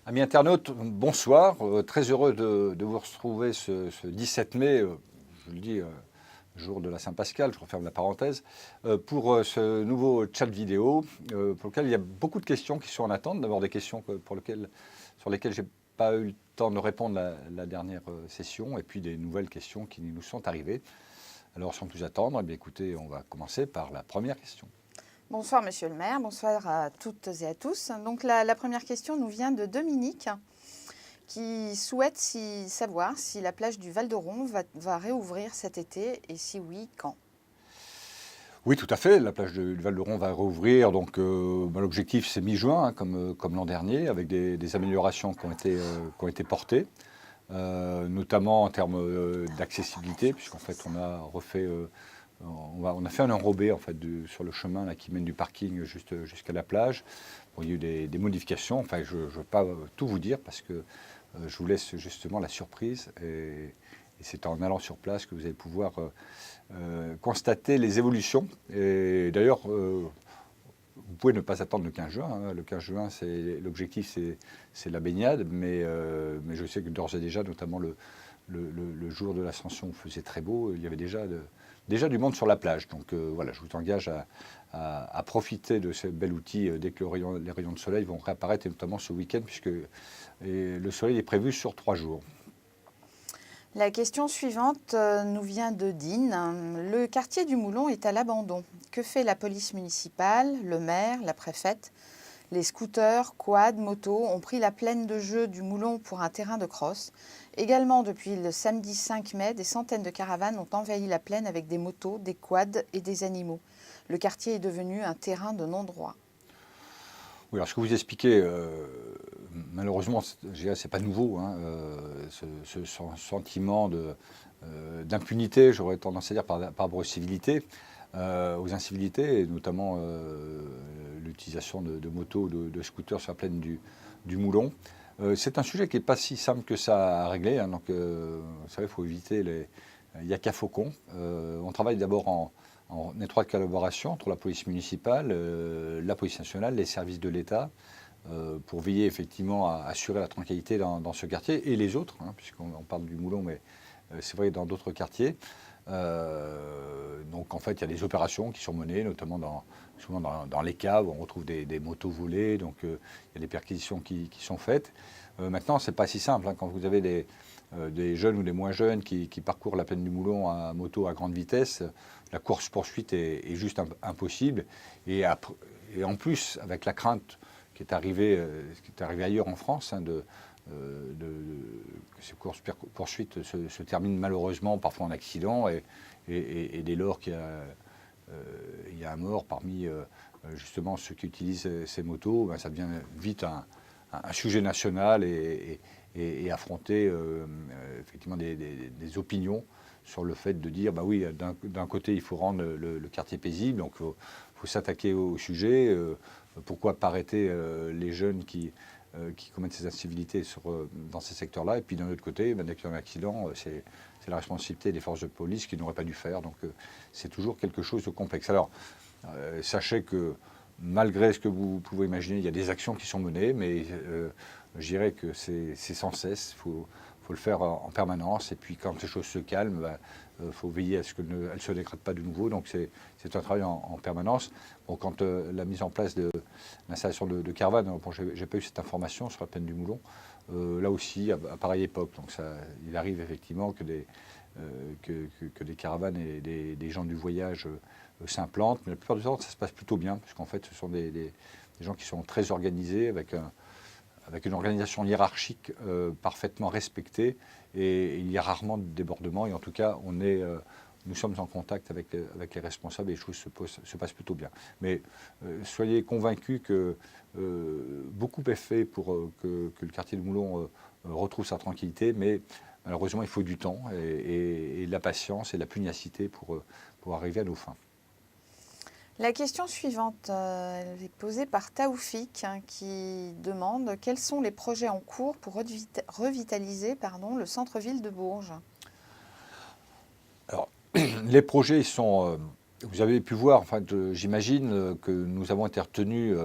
Amis internautes, bonsoir. Très heureux de vous retrouver ce 17 mai, je le dis, jour de la Saint-Pascal, je referme la parenthèse, pour ce nouveau chat vidéo pour lequel il y a beaucoup de questions qui sont en attente. D'abord des questions sur lesquelles je n'ai pas eu le temps de répondre la dernière session, et puis des nouvelles questions qui nous sont arrivées. Alors sans plus attendre, eh bien, écoutez, on va commencer par la première question. Bonsoir Monsieur le maire, bonsoir à toutes et à tous. Donc la première question nous vient de Dominique qui souhaite savoir si la plage du Val-d'Oron va réouvrir cet été et si oui, quand. Oui, tout à fait. La plage du Val-d'Oron va rouvrir. Donc, l'objectif, c'est mi-juin, hein, comme l'an dernier, avec des améliorations qui ont été portées, notamment en termes d'accessibilité, puisqu'en fait, on a refait, on a fait un enrobé en fait, sur le chemin là, qui mène du parking jusqu'à la plage. Bon, il y a eu des modifications. Enfin, je ne veux pas tout vous dire parce que je vous laisse justement la surprise. Et c'est en allant sur place que vous allez pouvoir constater les évolutions. Et d'ailleurs, vous pouvez ne pas attendre le 15 juin. Hein. Le 15 juin, l'objectif, c'est la baignade. Mais je sais que d'ores et déjà, notamment le jour de l'ascension, il faisait très beau. Il y avait déjà du monde sur la plage. Donc voilà, je vous engage à profiter de ce bel outil dès que les rayons de soleil vont réapparaître, et notamment ce week-end, puisque le soleil est prévu sur 3 jours. La question suivante nous vient de Dine. Le quartier du Moulon est à l'abandon. Que fait la police municipale, le maire, la préfète? Les scooters, quads, motos ont pris la plaine de jeu du Moulon pour un terrain de cross. Également, depuis le samedi 5 mai, des centaines de caravanes ont envahi la plaine avec des motos, des quads et des animaux. Le quartier est devenu un terrain de non-droit. Oui, alors ce que vous expliquez, malheureusement, c'est pas nouveau, hein, ce sentiment d'impunité, j'aurais tendance à dire, par rapport aux civilités, aux incivilités, et notamment l'utilisation de motos, de scooters sur la plaine du Moulon. C'est un sujet qui n'est pas si simple que ça à régler, hein, donc vous savez, il faut éviter il n'y a qu'à faucon. On travaille d'abord en étroite collaboration entre la police municipale, la police nationale, les services de l'État, pour veiller effectivement à assurer la tranquillité dans ce quartier et les autres, hein, puisqu'on parle du Moulon, mais c'est vrai dans d'autres quartiers. Donc en fait, il y a des opérations qui sont menées, notamment souvent dans les caves où on retrouve des motos volées, donc il y a des perquisitions qui sont faites. Maintenant, c'est pas si simple, hein, quand vous avez des jeunes ou des moins jeunes qui parcourent la plaine du Moulon à moto à grande vitesse, la course-poursuite est juste impossible. Et en plus, avec la crainte qui est arrivée ailleurs en France, hein, que ces courses-poursuites se terminent malheureusement parfois en accident, et dès lors qu'il y a un mort parmi justement ceux qui utilisent ces motos, ben, ça devient vite un sujet national et affronter effectivement des opinions sur le fait de dire, bah oui, d'un côté, il faut rendre le quartier paisible, donc il faut s'attaquer au sujet. Pourquoi pas arrêter les jeunes qui commettent ces incivilités dans ces secteurs-là? Et puis d'un autre côté, dès qu'il y a un accident, c'est la responsabilité des forces de police qui n'auraient pas dû faire. Donc c'est toujours quelque chose de complexe. Alors, sachez que malgré ce que vous pouvez imaginer, il y a des actions qui sont menées, mais je dirais que c'est sans cesse. Il faut le faire en permanence. Et puis quand les choses se calment, faut veiller à ce qu'elles ne se dégradent pas de nouveau. Donc c'est un travail en permanence. Bon, quand la mise en place de l'installation de caravanes, bon, j'ai pas eu cette information sur la plaine du Moulon, là aussi, à pareille époque. Donc il arrive effectivement que des caravanes et des gens du voyage s'implantent, mais la plupart du temps, ça se passe plutôt bien, puisqu'en fait, ce sont des gens qui sont très organisés, avec une organisation hiérarchique parfaitement respectée, et il y a rarement de débordement, et en tout cas, nous sommes en contact avec les responsables, et les choses se passent plutôt bien. Mais soyez convaincus que beaucoup est fait pour que le quartier de Moulon retrouve sa tranquillité, mais malheureusement, il faut du temps et de la patience et de la pugnacité pour arriver à nos fins. La question suivante elle est posée par Taoufik qui demande quels sont les projets en cours pour revitaliser le centre-ville de Bourges. Alors, les projets sont... vous avez pu voir, enfin, j'imagine que nous avons été retenus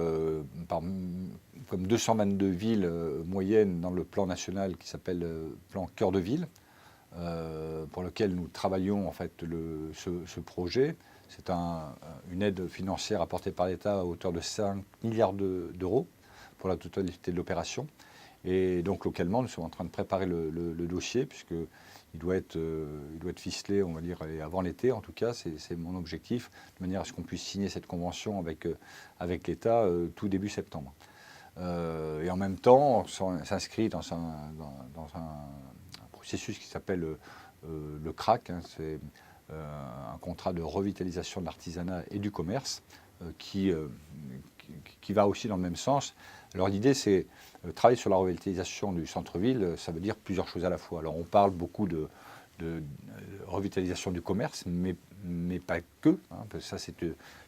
comme 222 villes moyennes dans le plan national qui s'appelle plan Cœur de Ville, pour lequel nous travaillons en fait ce projet. C'est une aide financière apportée par l'État à hauteur de 5 milliards d'euros pour la totalité de l'opération. Et donc localement, nous sommes en train de préparer le dossier, puisqu'il doit être ficelé, on va dire, avant l'été en tout cas, c'est mon objectif, de manière à ce qu'on puisse signer cette convention avec l'État tout début septembre. Et en même temps, on s'inscrit dans un processus qui s'appelle le CRAC, hein, c'est un contrat de revitalisation de l'artisanat et du commerce qui va aussi dans le même sens. Alors l'idée, c'est travailler sur la revitalisation du centre-ville, ça veut dire plusieurs choses à la fois. Alors on parle beaucoup de revitalisation du commerce, mais pas que. Hein, parce que ça,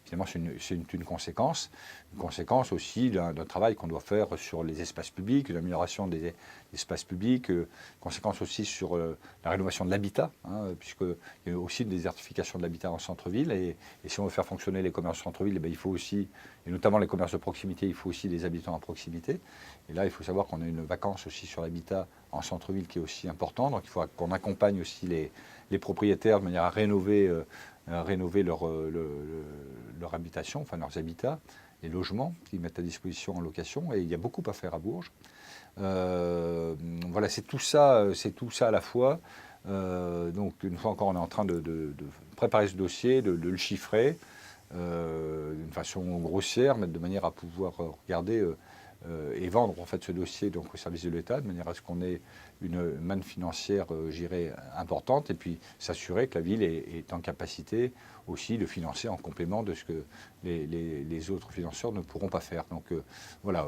finalement, c'est une conséquence. Une conséquence aussi d'un travail qu'on doit faire sur les espaces publics, l'amélioration des espaces publics, conséquence aussi sur la rénovation de l'habitat, hein, puisqu'il y a aussi une désertification de l'habitat en centre-ville. Et si on veut faire fonctionner les commerces en centre-ville, il faut aussi, et notamment les commerces de proximité, il faut aussi des habitants à proximité. Et là, il faut savoir qu'on a une vacance aussi sur l'habitat en centre-ville qui est aussi important. Donc il faut qu'on accompagne aussi les propriétaires de manière à rénover leur habitation, enfin leurs habitats, les logements qu'ils mettent à disposition en location. Et il y a beaucoup à faire à Bourges. Voilà, c'est tout ça à la fois. Donc une fois encore, on est en train de préparer ce dossier, de le chiffrer d'une façon grossière, mais de manière à pouvoir regarder et vendre en fait ce dossier donc au service de l'État, de manière à ce qu'on ait une manne financière, importante, et puis s'assurer que la ville est en capacité aussi de financer en complément de ce que les autres financeurs ne pourront pas faire. Donc voilà,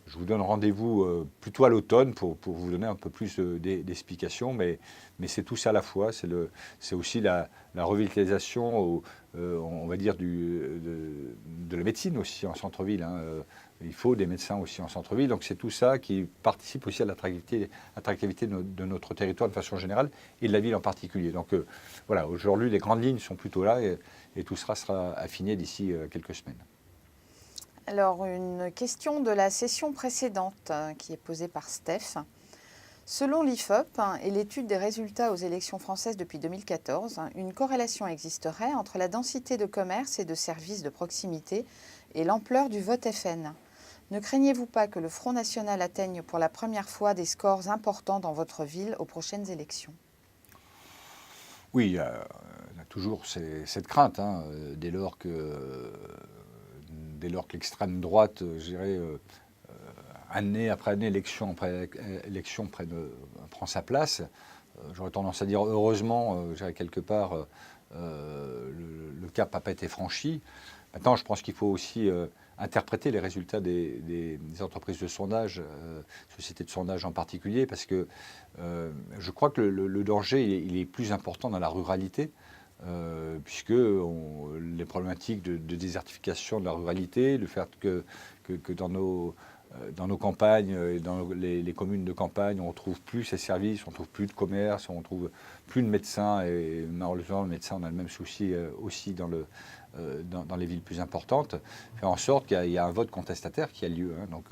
je vous donne rendez-vous plutôt à l'automne pour vous donner un peu plus d'explications, mais c'est tout ça à la fois. C'est aussi la revitalisation, on va dire, de la médecine aussi en centre-ville, hein. Il faut des médecins aussi en centre-ville. Donc c'est tout ça qui participe aussi à l'attractivité de notre territoire de façon générale et de la ville en particulier. Donc voilà, aujourd'hui les grandes lignes sont plutôt là et tout sera affiné d'ici quelques semaines. Alors, une question de la session précédente qui est posée par Steph. Selon l'IFOP et l'étude des résultats aux élections françaises depuis 2014, une corrélation existerait entre la densité de commerces et de services de proximité et l'ampleur du vote FN. Ne craignez-vous pas que le Front National atteigne pour la première fois des scores importants dans votre ville aux prochaines élections ? Oui, il y a toujours cette crainte, hein, dès lors que l'extrême droite, je dirais, année après année, élection après élection, prend sa place. J'aurais tendance à dire heureusement, je dirais quelque part, le cap n'a pas été franchi. Maintenant, je pense qu'il faut aussi interpréter les résultats des entreprises de sondage, sociétés de sondage en particulier, parce que je crois que le danger, il est plus important dans la ruralité. Puisque les problématiques de désertification de la ruralité, le fait que dans nos campagnes et dans les communes de campagne, on ne trouve plus ces services, on ne trouve plus de commerce, on ne trouve plus de médecins, et malheureusement, le médecin, on a le même souci aussi dans les villes plus importantes, fait en sorte qu'il y a un vote contestataire qui a lieu, hein. Donc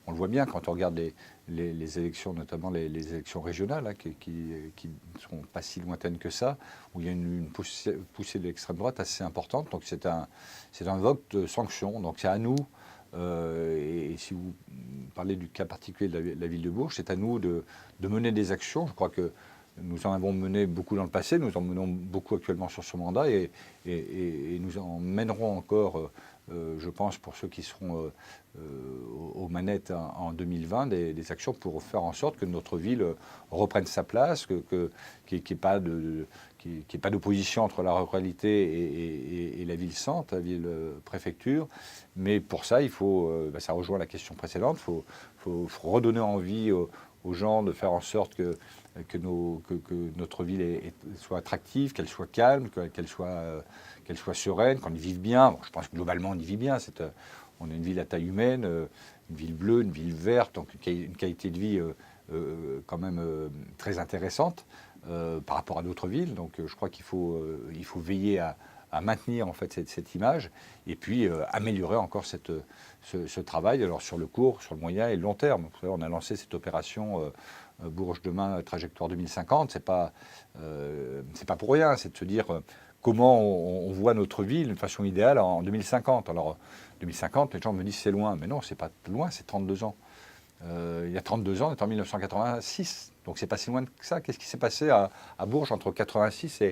on le voit bien quand on regarde les élections, notamment les élections régionales, hein, qui ne sont pas si lointaines que ça, où il y a une poussée de l'extrême droite assez importante. Donc c'est un vote de sanction. Donc c'est à nous, et si vous parlez du cas particulier de la ville de Bourges, c'est à nous de mener des actions. Je crois que nous en avons mené beaucoup dans le passé, nous en menons beaucoup actuellement sur ce mandat, et nous en mènerons encore, je pense, pour ceux qui seront aux manettes en 2020, des actions pour faire en sorte que notre ville reprenne sa place, qu'il n'y ait pas d'opposition entre la ruralité et la ville-centre, la ville-préfecture. Mais pour ça, il faut, ça rejoint la question précédente, il faut redonner envie aux gens de faire en sorte que notre ville soit attractive, qu'elle soit calme, qu'elle soit sereine, qu'on y vive bien. Bon, je pense que globalement, on y vit bien. On est une ville à taille humaine, une ville bleue, une ville verte, donc une qualité de vie quand même très intéressante par rapport à d'autres villes. Donc je crois qu'il faut veiller à maintenir en fait cette image et puis améliorer encore ce travail alors sur le court, sur le moyen et le long terme. Vous savez, on a lancé cette opération Bourges demain, trajectoire 2050. C'est pas pour rien, c'est de se dire comment on voit notre ville d'une façon idéale en 2050. Alors 2050, les gens me disent c'est loin, mais non, c'est pas loin, c'est 32 ans. Il y a 32 ans, on est en 1986, donc c'est pas si loin que ça. Qu'est-ce qui s'est passé à Bourges entre 86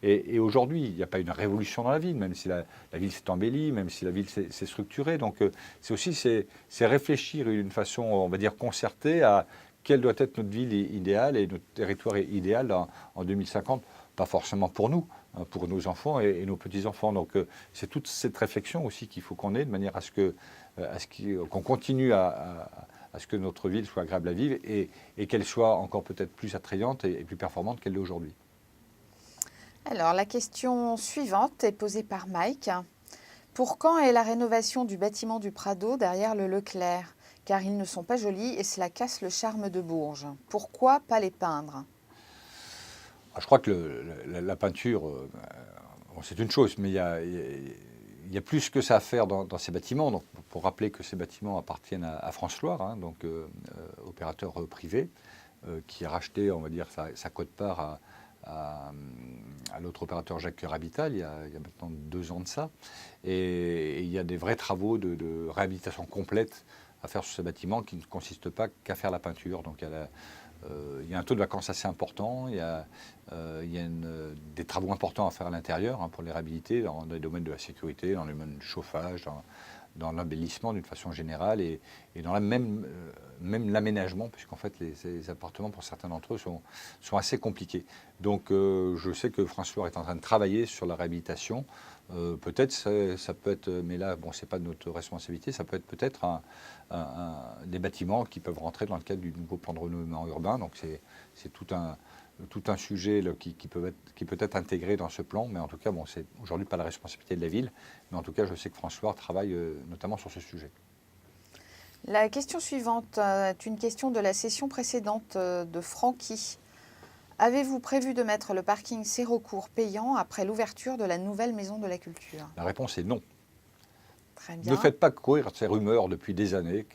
et aujourd'hui? Il n'y a pas une révolution dans la ville, même si la ville s'est embellie, même si la ville s'est structurée. Donc c'est aussi c'est réfléchir d'une façon, on va dire, concertée à quelle doit être notre ville idéale et notre territoire idéal en 2050. Pas forcément pour nous, hein, pour nos enfants et nos petits-enfants. Donc c'est toute cette réflexion aussi qu'il faut qu'on ait de manière à ce qu'on continue à ce que notre ville soit agréable à vivre et qu'elle soit encore peut-être plus attrayante et plus performante qu'elle l'est aujourd'hui. Alors, la question suivante est posée par Mike. Pour quand est la rénovation du bâtiment du Prado derrière le Leclerc? Car ils ne sont pas jolis et cela casse le charme de Bourges. Pourquoi pas les peindre? Je crois que la peinture, c'est une chose, mais il y a plus que ça à faire dans ces bâtiments. Donc, pour rappeler que ces bâtiments appartiennent à France Loire, hein, donc opérateur privé, qui a racheté, on va dire, sa quote-part à l'autre opérateur Jacques Rabital il y a maintenant 2 ans de ça. Et il y a des vrais travaux de réhabilitation complète à faire sur ces bâtiments qui ne consistent pas qu'à faire la peinture. Donc il y a un taux de vacances assez important, il y a des travaux importants à faire à l'intérieur hein, pour les réhabiliter dans les domaines de la sécurité, dans les domaines du chauffage, dans l'embellissement d'une façon générale et dans même l'aménagement, puisqu'en fait ces appartements pour certains d'entre eux sont assez compliqués. Donc je sais que France Loire est en train de travailler sur la réhabilitation. Peut-être ça peut être, mais là bon c'est pas de notre responsabilité, ça peut être peut-être des bâtiments qui peuvent rentrer dans le cadre du nouveau plan de renouvellement urbain. Donc c'est tout un sujet là, qui peut être intégré dans ce plan, mais en tout cas, bon, c'est aujourd'hui pas la responsabilité de la ville, mais en tout cas, je sais que France Loire travaille notamment sur ce sujet. La question suivante est une question de la session précédente de Francky. Avez-vous prévu de mettre le parking Sérocourt payant après l'ouverture de la nouvelle maison de la culture? La réponse est non. Très bien. Ne faites pas courir ces rumeurs depuis des années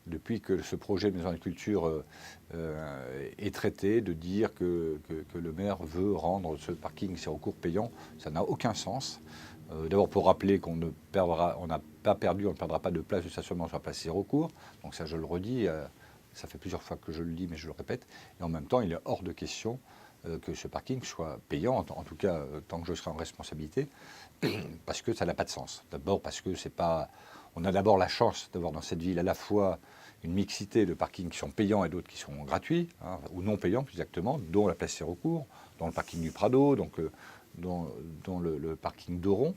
depuis que ce projet de maison de la culture est traité, de dire que le maire veut rendre ce parking Sérocourt payant, ça n'a aucun sens. D'abord pour rappeler qu'on n'a pas perdu, on ne perdra pas de place de stationnement sur la place Sérocourt. Donc ça je le redis, ça fait plusieurs fois que je le dis mais je le répète. Et en même temps il est hors de question que ce parking soit payant, en tout cas tant que je serai en responsabilité, parce que ça n'a pas de sens. D'abord parce que c'est pas... On a d'abord la chance d'avoir dans cette ville à la fois une mixité de parkings qui sont payants et d'autres qui sont gratuits, hein, ou non payants plus exactement, dont la place Sérocourt, dont le parking du Prado, donc, dont le parking d'Oron.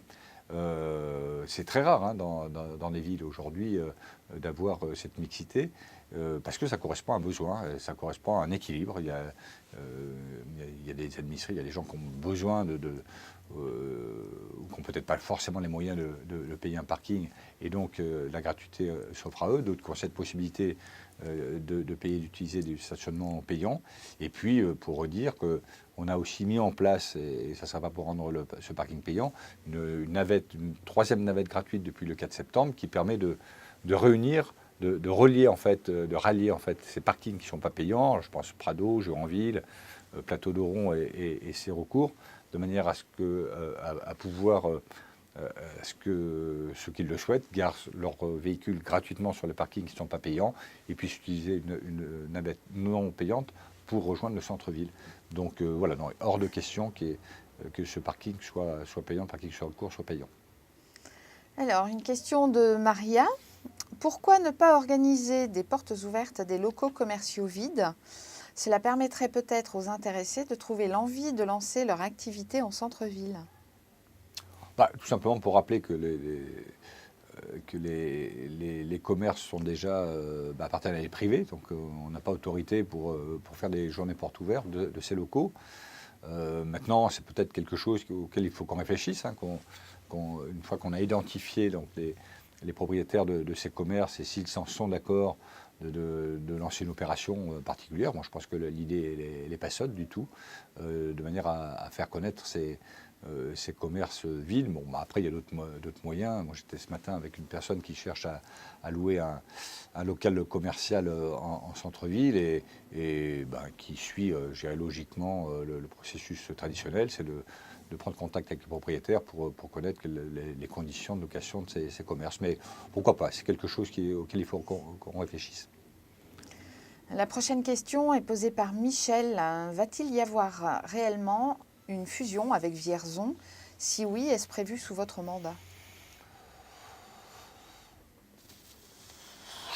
C'est très rare hein, dans les villes aujourd'hui d'avoir cette mixité, parce que ça correspond à un besoin, ça correspond à un équilibre. Il y a des administrés, il y a des gens qui ont besoin ou qui n'ont peut-être pas forcément les moyens de payer un parking, et donc la gratuité s'offre à eux. D'autres qui ont cette possibilité de payer, d'utiliser du stationnement payant. Et puis, pour redire qu'on a aussi mis en place, et ça ne sera pas pour rendre ce parking payant, une troisième navette gratuite depuis le 4 septembre qui permet de réunir, de rallier en fait ces parkings qui ne sont pas payants. Je pense Prado, Juranville, Plateau d'Oron et Sérocourt, de manière à ce que ceux qui le souhaitent gardent leur véhicule gratuitement sur les parkings qui ne sont pas payants et puissent utiliser une navette non payante pour rejoindre le centre-ville. Donc voilà, non, hors de question que ce parking soit payant, le parking sur le cours soit payant. Alors, une question de Maria. Pourquoi ne pas organiser des portes ouvertes des locaux commerciaux vides? Cela permettrait peut-être aux intéressés de trouver l'envie de lancer leur activité en centre-ville. Tout simplement pour rappeler que les commerces sont déjà appartiennent à les privés, donc on n'a pas autorité pour faire des journées portes ouvertes de ces locaux. Maintenant, c'est peut-être quelque chose auquel il faut qu'on réfléchisse, hein, une fois qu'on a identifié donc, les propriétaires de ces commerces et s'ils s'en sont d'accord de lancer une opération particulière. Moi, je pense que l'idée n'est pas sotte du tout, de manière à faire connaître ces commerces vides. Bon, bah, après, il y a d'autres moyens. Moi, j'étais ce matin avec une personne qui cherche à louer un local commercial en centre-ville et qui suit, je dirais, logiquement le processus traditionnel, c'est de prendre contact avec le propriétaire pour connaître les conditions de location de ces commerces. Mais pourquoi pas? C'est quelque chose auquel il faut qu'on réfléchisse. La prochaine question est posée par Michel. Va-t-il y avoir réellement une fusion avec Vierzon? Si oui, est-ce prévu sous votre mandat?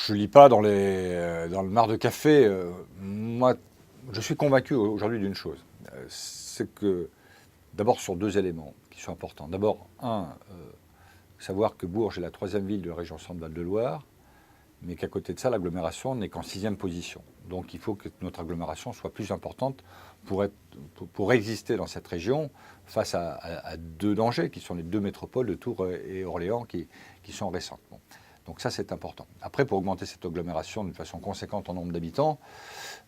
Je ne lis pas dans le mar de café. Moi, je suis convaincu aujourd'hui d'une chose. C'est que, d'abord sur 2 éléments qui sont importants. D'abord, savoir que Bourges est la 3e ville de la région Centre-Val de Loire, mais qu'à côté de ça, l'agglomération n'est qu'en 6e position. Donc il faut que notre agglomération soit plus importante pour exister dans cette région face à 2 dangers, qui sont les 2 métropoles de Tours et Orléans, qui sont récentes. Bon. Donc ça, c'est important. Après, pour augmenter cette agglomération d'une façon conséquente en nombre d'habitants,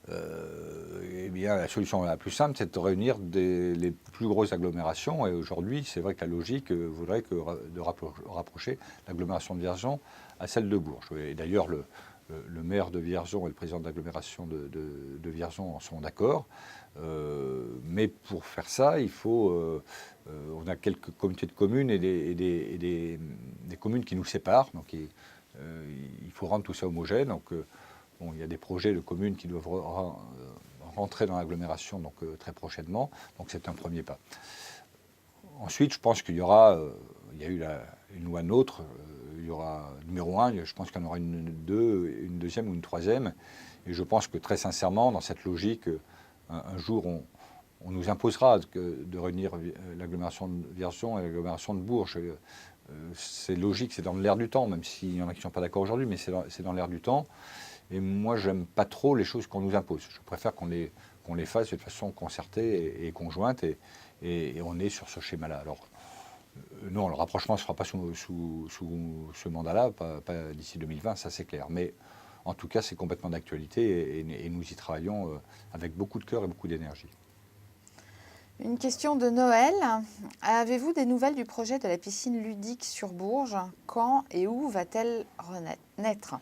eh bien, la solution la plus simple, c'est de réunir les plus grosses agglomérations. Et aujourd'hui, c'est vrai que la logique voudrait de rapprocher l'agglomération de Vierzon à celle de Bourges. Et d'ailleurs, le maire de Vierzon et le président de l'agglomération de Vierzon en sont d'accord. Mais pour faire ça, il faut... on a quelques comités de communes et des communes qui nous séparent. Donc il faut rendre tout ça homogène. Donc bon, il y a des projets de communes qui doivent rentrer dans l'agglomération très prochainement. Donc c'est un premier pas. Ensuite, je pense qu'il y aura... il y a eu une loi NOTRe. Il y aura numéro 1, je pense qu'il y en aura une deuxième ou une troisième. Et je pense que très sincèrement, dans cette logique, un jour, on nous imposera de réunir l'agglomération de Vierzon et l'agglomération de Bourges. C'est logique, c'est dans l'air du temps, même s'il y en a qui ne sont pas d'accord aujourd'hui, mais c'est dans l'air du temps. Et moi, je n'aime pas trop les choses qu'on nous impose. Je préfère qu'on les fasse de façon concertée et conjointe, et on est sur ce schéma-là. Alors, non, le rapprochement ne se fera pas sous ce mandat-là, pas d'ici 2020, ça c'est clair. Mais en tout cas, c'est complètement d'actualité et nous y travaillons avec beaucoup de cœur et beaucoup d'énergie. Une question de Noël. Avez-vous des nouvelles du projet de la piscine ludique sur Bourges? Quand et où va-t-elle naître?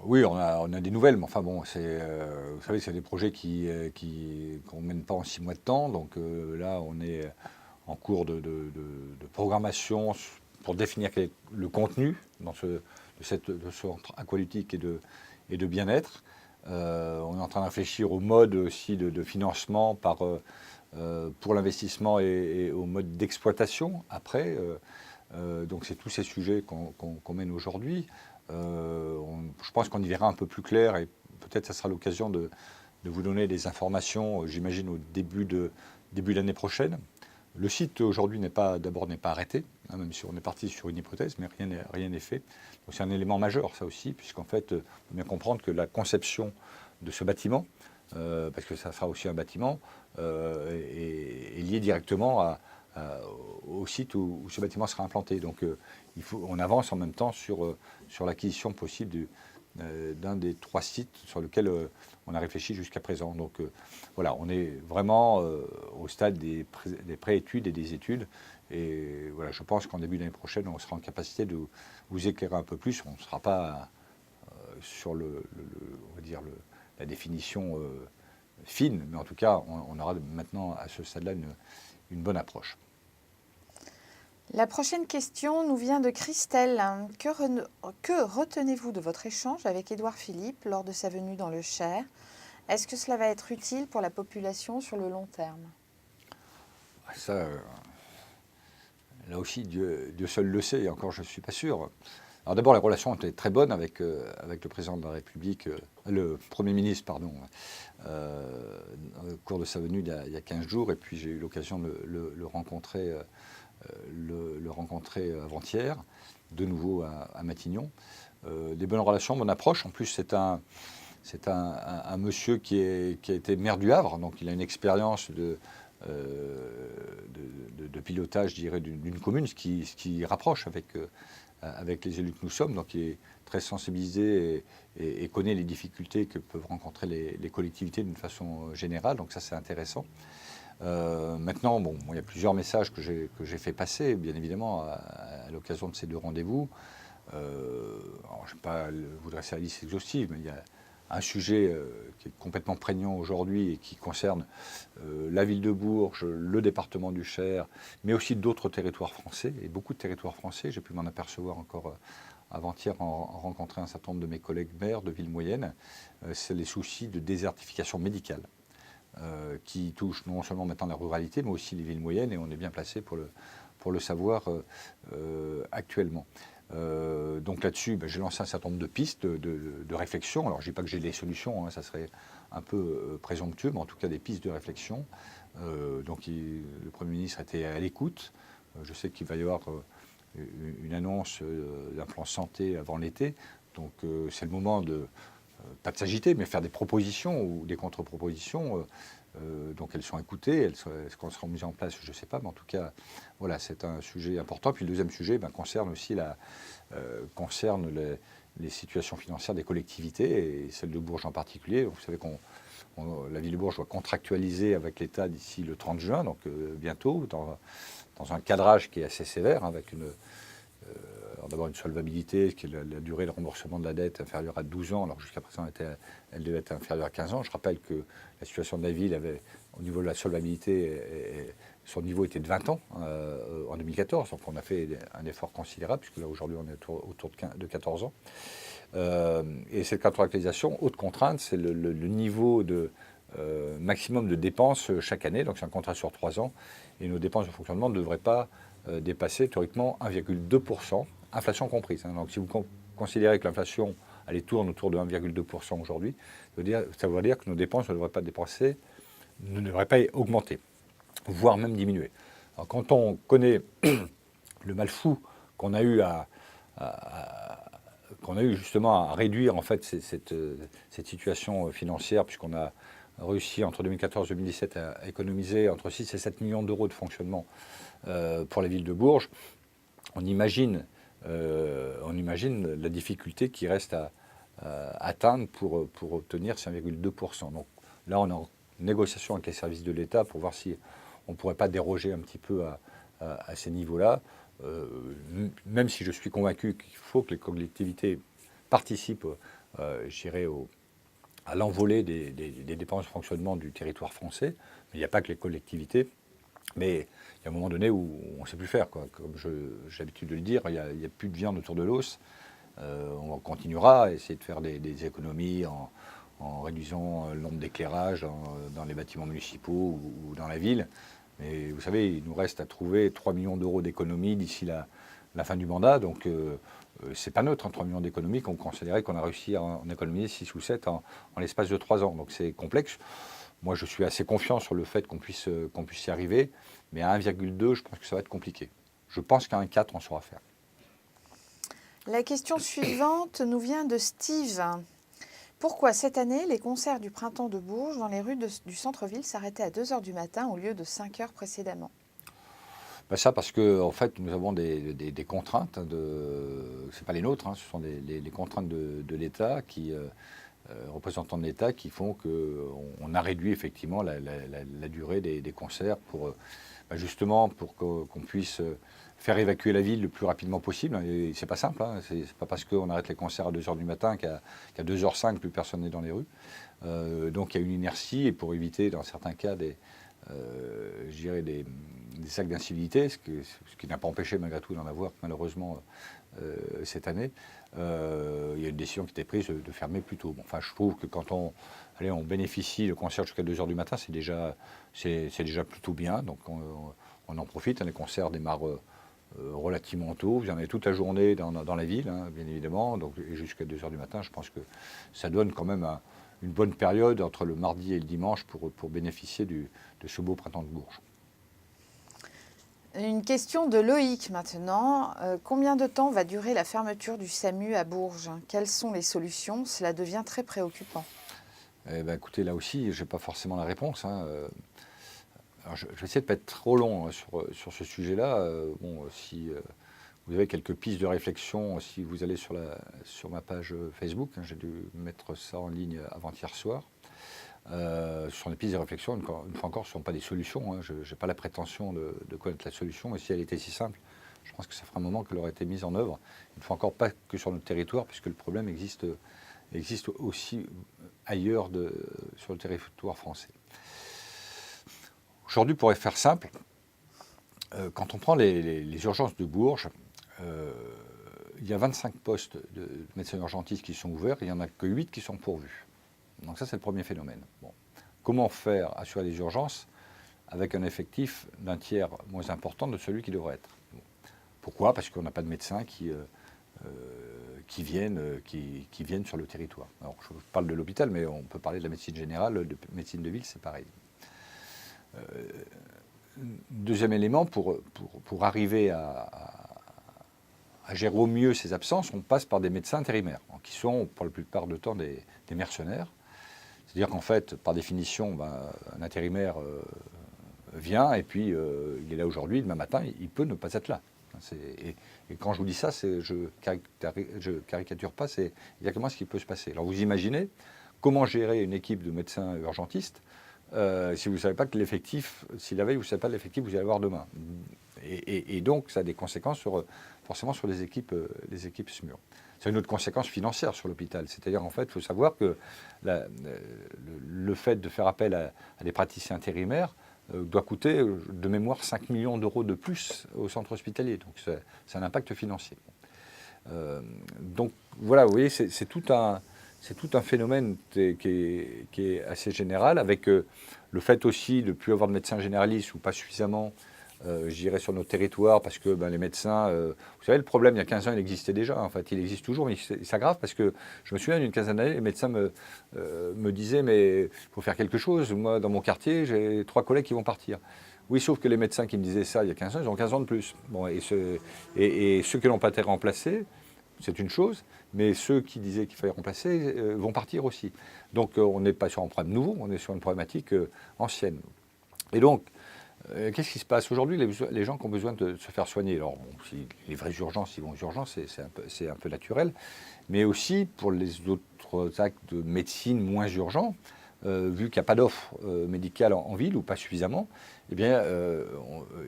Oui, on a des nouvelles, mais enfin bon, vous savez, c'est des projets qu'on ne mène pas en 6 mois de temps. Donc là, on est en cours de programmation pour définir quel est le contenu de ce centre aqualudique et de bien-être. On est en train de réfléchir au mode aussi de financement pour l'investissement et au mode d'exploitation après. Donc c'est tous ces sujets qu'on mène aujourd'hui. Je pense qu'on y verra un peu plus clair et peut-être ça sera l'occasion de vous donner des informations, j'imagine, au début de l'année prochaine. Le site aujourd'hui n'est pas arrêté, hein, même si on est parti sur une hypothèse, mais rien n'est fait. Donc c'est un élément majeur, ça aussi, puisqu'en fait, il faut bien comprendre que la conception de ce bâtiment, parce que ça sera aussi un bâtiment, est liée directement au site où ce bâtiment sera implanté. Donc on avance en même temps sur l'acquisition possible d'un des 3 sites sur lesquels on a réfléchi jusqu'à présent. Donc voilà, on est vraiment au stade des pré-études et des études. Et voilà, je pense qu'en début d'année prochaine, on sera en capacité de vous éclairer un peu plus. On ne sera pas sur on va dire la définition fine, mais en tout cas, on aura maintenant à ce stade-là une bonne approche. La prochaine question nous vient de Christelle. Que retenez-vous de votre échange avec Édouard Philippe lors de sa venue dans le Cher? Est-ce que cela va être utile pour la population sur le long terme? Ça, là aussi, Dieu seul le sait, et encore je ne suis pas sûr. Alors d'abord, les relations étaient très bonnes avec le président de la République, le Premier ministre, pardon, au cours de sa venue il y a 15 jours, et puis j'ai eu l'occasion de le rencontrer avant-hier, de nouveau à Matignon. Des bonnes relations, bonne approche. En plus, c'est un monsieur qui a été maire du Havre, donc il a une expérience de pilotage, je dirais, d'une commune, ce qui rapproche avec les élus que nous sommes. Donc il est très sensibilisé et connaît les difficultés que peuvent rencontrer les collectivités d'une façon générale. Donc ça, c'est intéressant. Maintenant, bon, il y a plusieurs messages que j'ai fait passer, bien évidemment, à l'occasion de ces 2 rendez-vous. Alors, je ne vais pas vous dresser la liste exhaustive, mais il y a un sujet qui est complètement prégnant aujourd'hui et qui concerne la ville de Bourges, le département du Cher, mais aussi d'autres territoires français, et beaucoup de territoires français. J'ai pu m'en apercevoir encore avant-hier en rencontrant un certain nombre de mes collègues maires de villes moyennes. C'est les soucis de désertification médicale qui touchent non seulement maintenant la ruralité, mais aussi les villes moyennes, et on est bien placé pour le savoir actuellement. Donc là-dessus, j'ai lancé un certain nombre de pistes de réflexion. Alors je ne dis pas que j'ai des solutions, hein, ça serait un peu présomptueux, mais en tout cas des pistes de réflexion. Donc le Premier ministre était à l'écoute. Je sais qu'il va y avoir une annonce d'un plan santé avant l'été. Donc c'est le moment pas de s'agiter, mais faire des propositions ou des contre-propositions. Donc elles sont écoutées, est-ce qu'elles seront mises en place, je ne sais pas, mais en tout cas, voilà, c'est un sujet important. Puis le deuxième sujet concerne aussi les situations financières des collectivités, et celle de Bourges en particulier. Vous savez la ville de Bourges doit contractualiser avec l'État d'ici le 30 juin, donc bientôt, dans un cadrage qui est assez sévère, avec alors d'abord une solvabilité, qui est la durée de remboursement de la dette inférieure à 12 ans, alors jusqu'à présent elle devait être inférieure à 15 ans. Je rappelle que la situation de la ville avait, au niveau de la solvabilité, son niveau était de 20 ans en 2014, donc on a fait un effort considérable, puisque là aujourd'hui on est autour de 14 ans. Et cette contractualisation, haute contrainte, c'est le niveau de maximum de dépenses chaque année, donc c'est un contrat sur 3 ans, et nos dépenses de fonctionnement ne devraient pas dépasser théoriquement 1,2%, inflation comprise. Hein. Donc si vous considérez que l'inflation elle tourne autour de 1,2% aujourd'hui, ça veut dire que nos dépenses ne devraient pas augmenter, voire même diminuer. Alors quand on connaît le mal fou qu'on a eu justement à réduire en fait cette situation financière, puisqu'on a réussi entre 2014 et 2017 à économiser entre 6 et 7 millions d'euros de fonctionnement pour la ville de Bourges, on imagine la difficulté qui reste à atteindre pour obtenir 5,2%. Donc là, on est en négociation avec les services de l'État pour voir si on ne pourrait pas déroger un petit peu à ces niveaux-là, même si je suis convaincu qu'il faut que les collectivités participent, à l'envolée des dépenses de fonctionnement du territoire français. Mais il n'y a pas que les collectivités. Mais il y a un moment donné où on ne sait plus faire, quoi. Comme j'ai l'habitude de le dire, il n'y a plus de viande autour de l'os. On continuera à essayer de faire des économies en réduisant le nombre d'éclairages dans les bâtiments municipaux ou dans la ville. Mais vous savez, il nous reste à trouver 3 millions d'euros d'économies d'ici la fin du mandat. Donc, c'est pas neutre, 3 millions d'économies qu'on considérait qu'on a réussi à en économiser 6 ou 7 en l'espace de 3 ans. Donc, c'est complexe. Moi, je suis assez confiant sur le fait qu'on puisse y arriver. Mais à 1,2, je pense que ça va être compliqué. Je pense qu'à 1,4, on saura faire. La question suivante nous vient de Steve. Pourquoi cette année, les concerts du printemps de Bourges dans les rues du centre-ville s'arrêtaient à 2 h du matin au lieu de 5 h précédemment? Ça parce que en fait, nous avons des contraintes. C'est pas les nôtres, hein, ce sont les contraintes de l'État représentants de l'État qui font qu'on a réduit effectivement la durée des concerts justement pour qu'on puisse faire évacuer la ville le plus rapidement possible. Et c'est pas simple, hein. C'est pas parce qu'on arrête les concerts à 2 h du matin qu'à 2 h 05, plus personne n'est dans les rues. Donc il y a une inertie, et pour éviter dans certains cas des actes d'incivilité, ce qui n'a pas empêché malgré tout d'en avoir malheureusement cette année, il y a une décision qui était prise de fermer plus tôt. Bon, enfin, je trouve que quand on bénéficie de concert jusqu'à 2 h du matin, c'est déjà plutôt bien. Donc on en profite. Les concerts démarrent relativement tôt. Vous en avez toute la journée dans la ville, hein, bien évidemment. Donc, et jusqu'à 2 h du matin, je pense que ça donne quand même une bonne période entre le mardi et le dimanche pour bénéficier de ce beau printemps de Bourges. Une question de Loïc maintenant. Combien de temps va durer la fermeture du SAMU à Bourges? Quelles sont les solutions? Cela devient très préoccupant. Écoutez, là aussi, je n'ai pas forcément la réponse. Hein. Alors je vais essayer de ne pas être trop long sur ce sujet-là. Si vous avez quelques pistes de réflexion, si vous allez sur ma page Facebook, hein, j'ai dû mettre ça en ligne avant-hier soir. Ce sont des pistes de réflexion, une fois encore, ce ne sont pas des solutions. Hein. Je n'ai pas la prétention de connaître la solution, mais si elle était si simple, je pense que ça fera un moment qu'elle aurait été mise en œuvre. Une fois encore, pas que sur notre territoire, puisque le problème existe aussi ailleurs sur le territoire français. Aujourd'hui, pour faire simple, quand on prend les urgences de Bourges, il y a 25 postes de médecins urgentistes qui sont ouverts, il n'y en a que 8 qui sont pourvus. Donc ça, c'est le premier phénomène. Bon. Comment faire assurer les urgences avec un effectif d'un tiers moins important de celui qui devrait être? Bon. Pourquoi? Parce qu'on n'a pas de médecins qui viennent sur le territoire. Alors, je parle de l'hôpital, mais on peut parler de la médecine générale, de médecine de ville, c'est pareil. Deuxième élément, pour arriver à gérer au mieux ces absences, on passe par des médecins intérimaires, qui sont pour la plupart du temps des mercenaires. C'est-à-dire qu'en fait, par définition, un intérimaire vient et puis il est là aujourd'hui, demain matin, il peut ne pas être là. Et quand je vous dis ça, je caricature pas, c'est exactement ce qui peut se passer. Alors vous imaginez comment gérer une équipe de médecins urgentistes si vous ne savez pas que l'effectif, si la veille vous ne savez pas l'effectif que vous allez avoir demain. Et donc ça a des conséquences forcément sur les équipes SMUR. C'est une autre conséquence financière sur l'hôpital. C'est-à-dire, en fait, il faut savoir que le fait de faire appel à des praticiens intérimaires doit coûter, de mémoire, 5 millions d'euros de plus au centre hospitalier. Donc, c'est un impact financier. Donc, voilà, vous voyez, c'est tout un phénomène qui est assez général, avec le fait aussi de ne plus avoir de médecins généralistes ou pas suffisamment, je dirais, sur notre territoire, parce que les médecins, vous savez, le problème, il y a 15 ans, il existait déjà, en fait, il existe toujours, mais il s'aggrave, parce que je me souviens d'une quinzaine d'années, les médecins me disaient, mais il faut faire quelque chose, moi, dans mon quartier, j'ai 3 collègues qui vont partir. Oui, sauf que les médecins qui me disaient ça il y a 15 ans, ils ont 15 ans de plus. Bon, et ceux qui n'ont pas été remplacés, c'est une chose, mais ceux qui disaient qu'il fallait remplacer vont partir aussi. Donc on n'est pas sur un problème nouveau, on est sur une problématique ancienne. Et donc, qu'est-ce qui se passe aujourd'hui? Les gens qui ont besoin de se faire soigner, alors bon, si les vraies urgences, ils vont aux urgences, c'est un peu naturel, mais aussi pour les autres actes de médecine moins urgents, vu qu'il n'y a pas d'offre médicale en ville ou pas suffisamment, eh bien,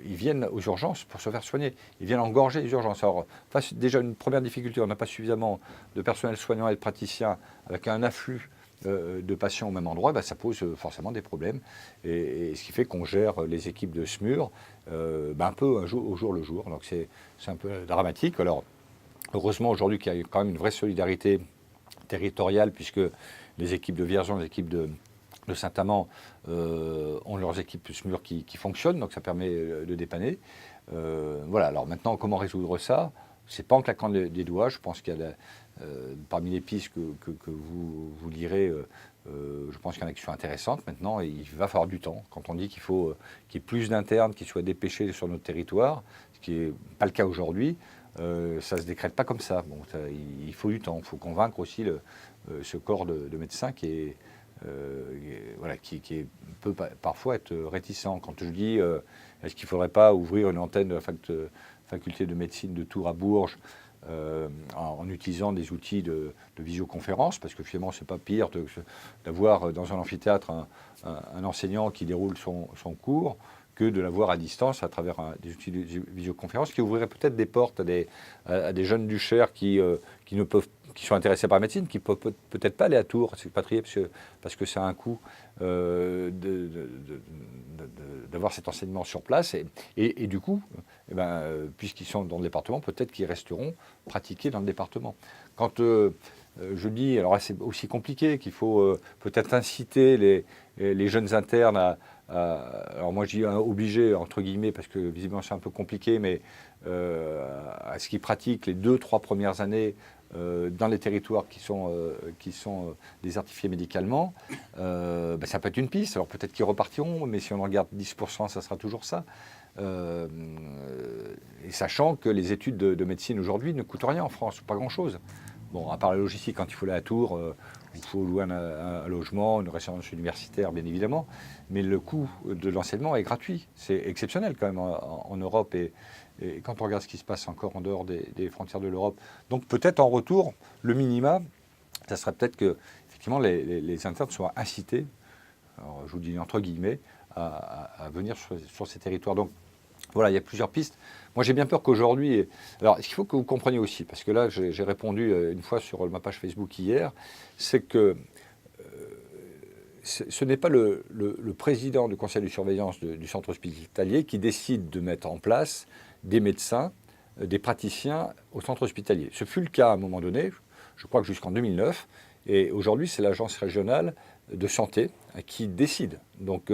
ils viennent aux urgences pour se faire soigner. Ils viennent engorger les urgences. Alors, déjà une première difficulté, on n'a pas suffisamment de personnel soignant et de praticiens avec un afflux de patients au même endroit, ça pose forcément des problèmes. Et ce qui fait qu'on gère les équipes de SMUR un peu au jour le jour. Donc c'est un peu dramatique. Alors, heureusement aujourd'hui qu'il y a quand même une vraie solidarité territoriale, puisque les équipes de Vierzon, les équipes de Saint-Amand ont leurs équipes SMUR qui fonctionnent, donc ça permet de dépanner. Voilà, alors maintenant, comment résoudre ça? C'est pas en claquant des doigts. Je pense qu'il y a parmi les pistes que vous lirez, je pense qu'il y en a qui sont intéressantes. Maintenant, il va falloir du temps. Quand on dit qu'il faut qu'il y ait plus d'internes qui soient dépêchés sur notre territoire, ce qui n'est pas le cas aujourd'hui, ça ne se décrète pas comme ça. Bon, il faut du temps. Il faut convaincre aussi ce corps de médecins qui peut parfois être réticent. Quand je dis, est-ce qu'il ne faudrait pas ouvrir une antenne de la faculté de médecine de Tours à Bourges en utilisant des outils de visioconférence, parce que finalement, ce n'est pas pire d'avoir dans un amphithéâtre un enseignant qui déroule son cours que de l'avoir à distance à travers des outils de visioconférence qui ouvriraient peut-être des portes à des jeunes du Cher qui sont intéressés par la médecine, qui ne peuvent peut-être pas aller à Tours, s'expatrier parce que ça a un coût d'avoir cet enseignement sur place. Et du coup, puisqu'ils sont dans le département, peut-être qu'ils resteront pratiqués dans le département. Quand je dis, alors c'est aussi compliqué, qu'il faut peut-être inciter les jeunes internes alors moi je dis obligé entre guillemets parce que visiblement c'est un peu compliqué, mais à ce qu'ils pratiquent les 2-3 premières années dans les territoires qui sont désertifiés médicalement, ça peut être une piste. Alors peut-être qu'ils repartiront, mais si on regarde 10%, ça sera toujours ça. Et sachant que les études de médecine aujourd'hui ne coûtent rien en France, pas grand-chose. Bon, à part la logistique, quand il faut aller à Tours, il faut louer un logement, une résidence universitaire, bien évidemment, mais le coût de l'enseignement est gratuit. C'est exceptionnel quand même en Europe, et quand on regarde ce qui se passe encore en dehors des frontières de l'Europe. Donc peut-être en retour, le minima, ça serait peut-être que effectivement les internes soient incités alors, je vous dis entre guillemets, à venir sur ces territoires. Donc voilà, il y a plusieurs pistes. Moi, j'ai bien peur qu'aujourd'hui... Alors, ce qu'il faut que vous compreniez aussi, parce que là, j'ai répondu une fois sur ma page Facebook hier, c'est que ce n'est pas le président du conseil de surveillance du centre hospitalier qui décide de mettre en place des médecins, des praticiens au centre hospitalier. Ce fut le cas à un moment donné, je crois que jusqu'en 2009, et aujourd'hui, c'est l'agence régionale de santé qui décide. Donc,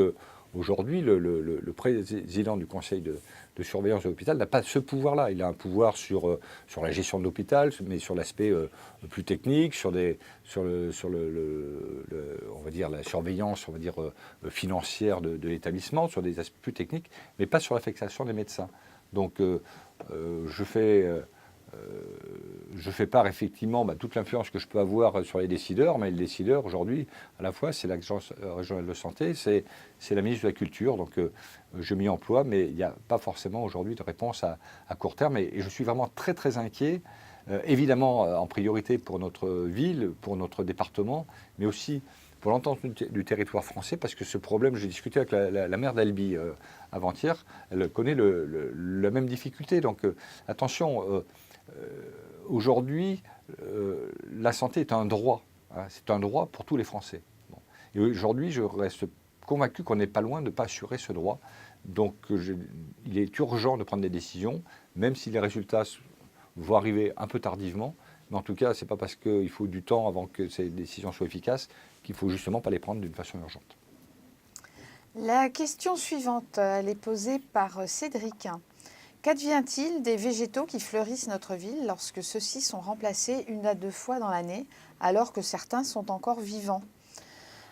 aujourd'hui, le président du conseil de surveillance de l'hôpital n'a pas ce pouvoir-là. Il a un pouvoir sur la gestion de l'hôpital, mais sur l'aspect plus technique, on va dire, la surveillance, on va dire, financière de l'établissement, sur des aspects plus techniques, mais pas sur l'affectation des médecins. Donc, je fais part effectivement toute l'influence que je peux avoir sur les décideurs, mais le décideur aujourd'hui, à la fois, c'est l'agence régionale de santé, c'est la ministre de la Culture, donc je m'y emploie, mais il n'y a pas forcément aujourd'hui de réponse à court terme, et je suis vraiment très très inquiet, évidemment en priorité pour notre ville, pour notre département, mais aussi pour l'entente du territoire français, parce que ce problème, j'ai discuté avec la maire d'Albi avant-hier, elle connaît la même difficulté, donc attention, aujourd'hui, la santé est un droit. Hein, c'est un droit pour tous les Français. Bon. Et aujourd'hui, je reste convaincu qu'on n'est pas loin de ne pas assurer ce droit. Donc, il est urgent de prendre des décisions, même si les résultats vont arriver un peu tardivement. Mais en tout cas, ce n'est pas parce qu'il faut du temps avant que ces décisions soient efficaces qu'il ne faut justement pas les prendre d'une façon urgente. La question suivante, elle est posée par Cédric. Qu'advient-il des végétaux qui fleurissent notre ville lorsque ceux-ci sont remplacés 1 à 2 fois dans l'année, alors que certains sont encore vivants?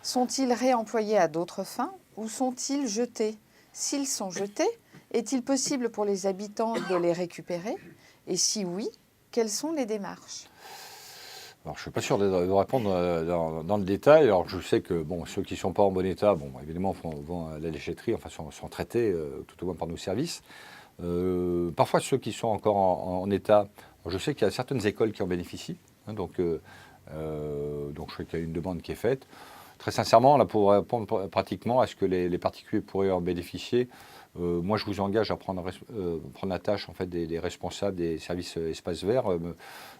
Sont-ils réemployés à d'autres fins ou sont-ils jetés? S'ils sont jetés, est-il possible pour les habitants de les récupérer? Et si oui, quelles sont les démarches? Alors, je ne suis pas sûr de répondre dans le détail. Alors, je sais que ceux qui ne sont pas en bon état, évidemment, vont à la déchetterie, enfin, sont traités tout au moins par nos services. Parfois, ceux qui sont encore en état, je sais qu'il y a certaines écoles qui en bénéficient. Hein, donc, je sais qu'il y a une demande qui est faite. Très sincèrement, là, pour répondre pratiquement à ce que les particuliers pourraient en bénéficier, moi, je vous engage à prendre la tâche en fait, des responsables des services espaces verts.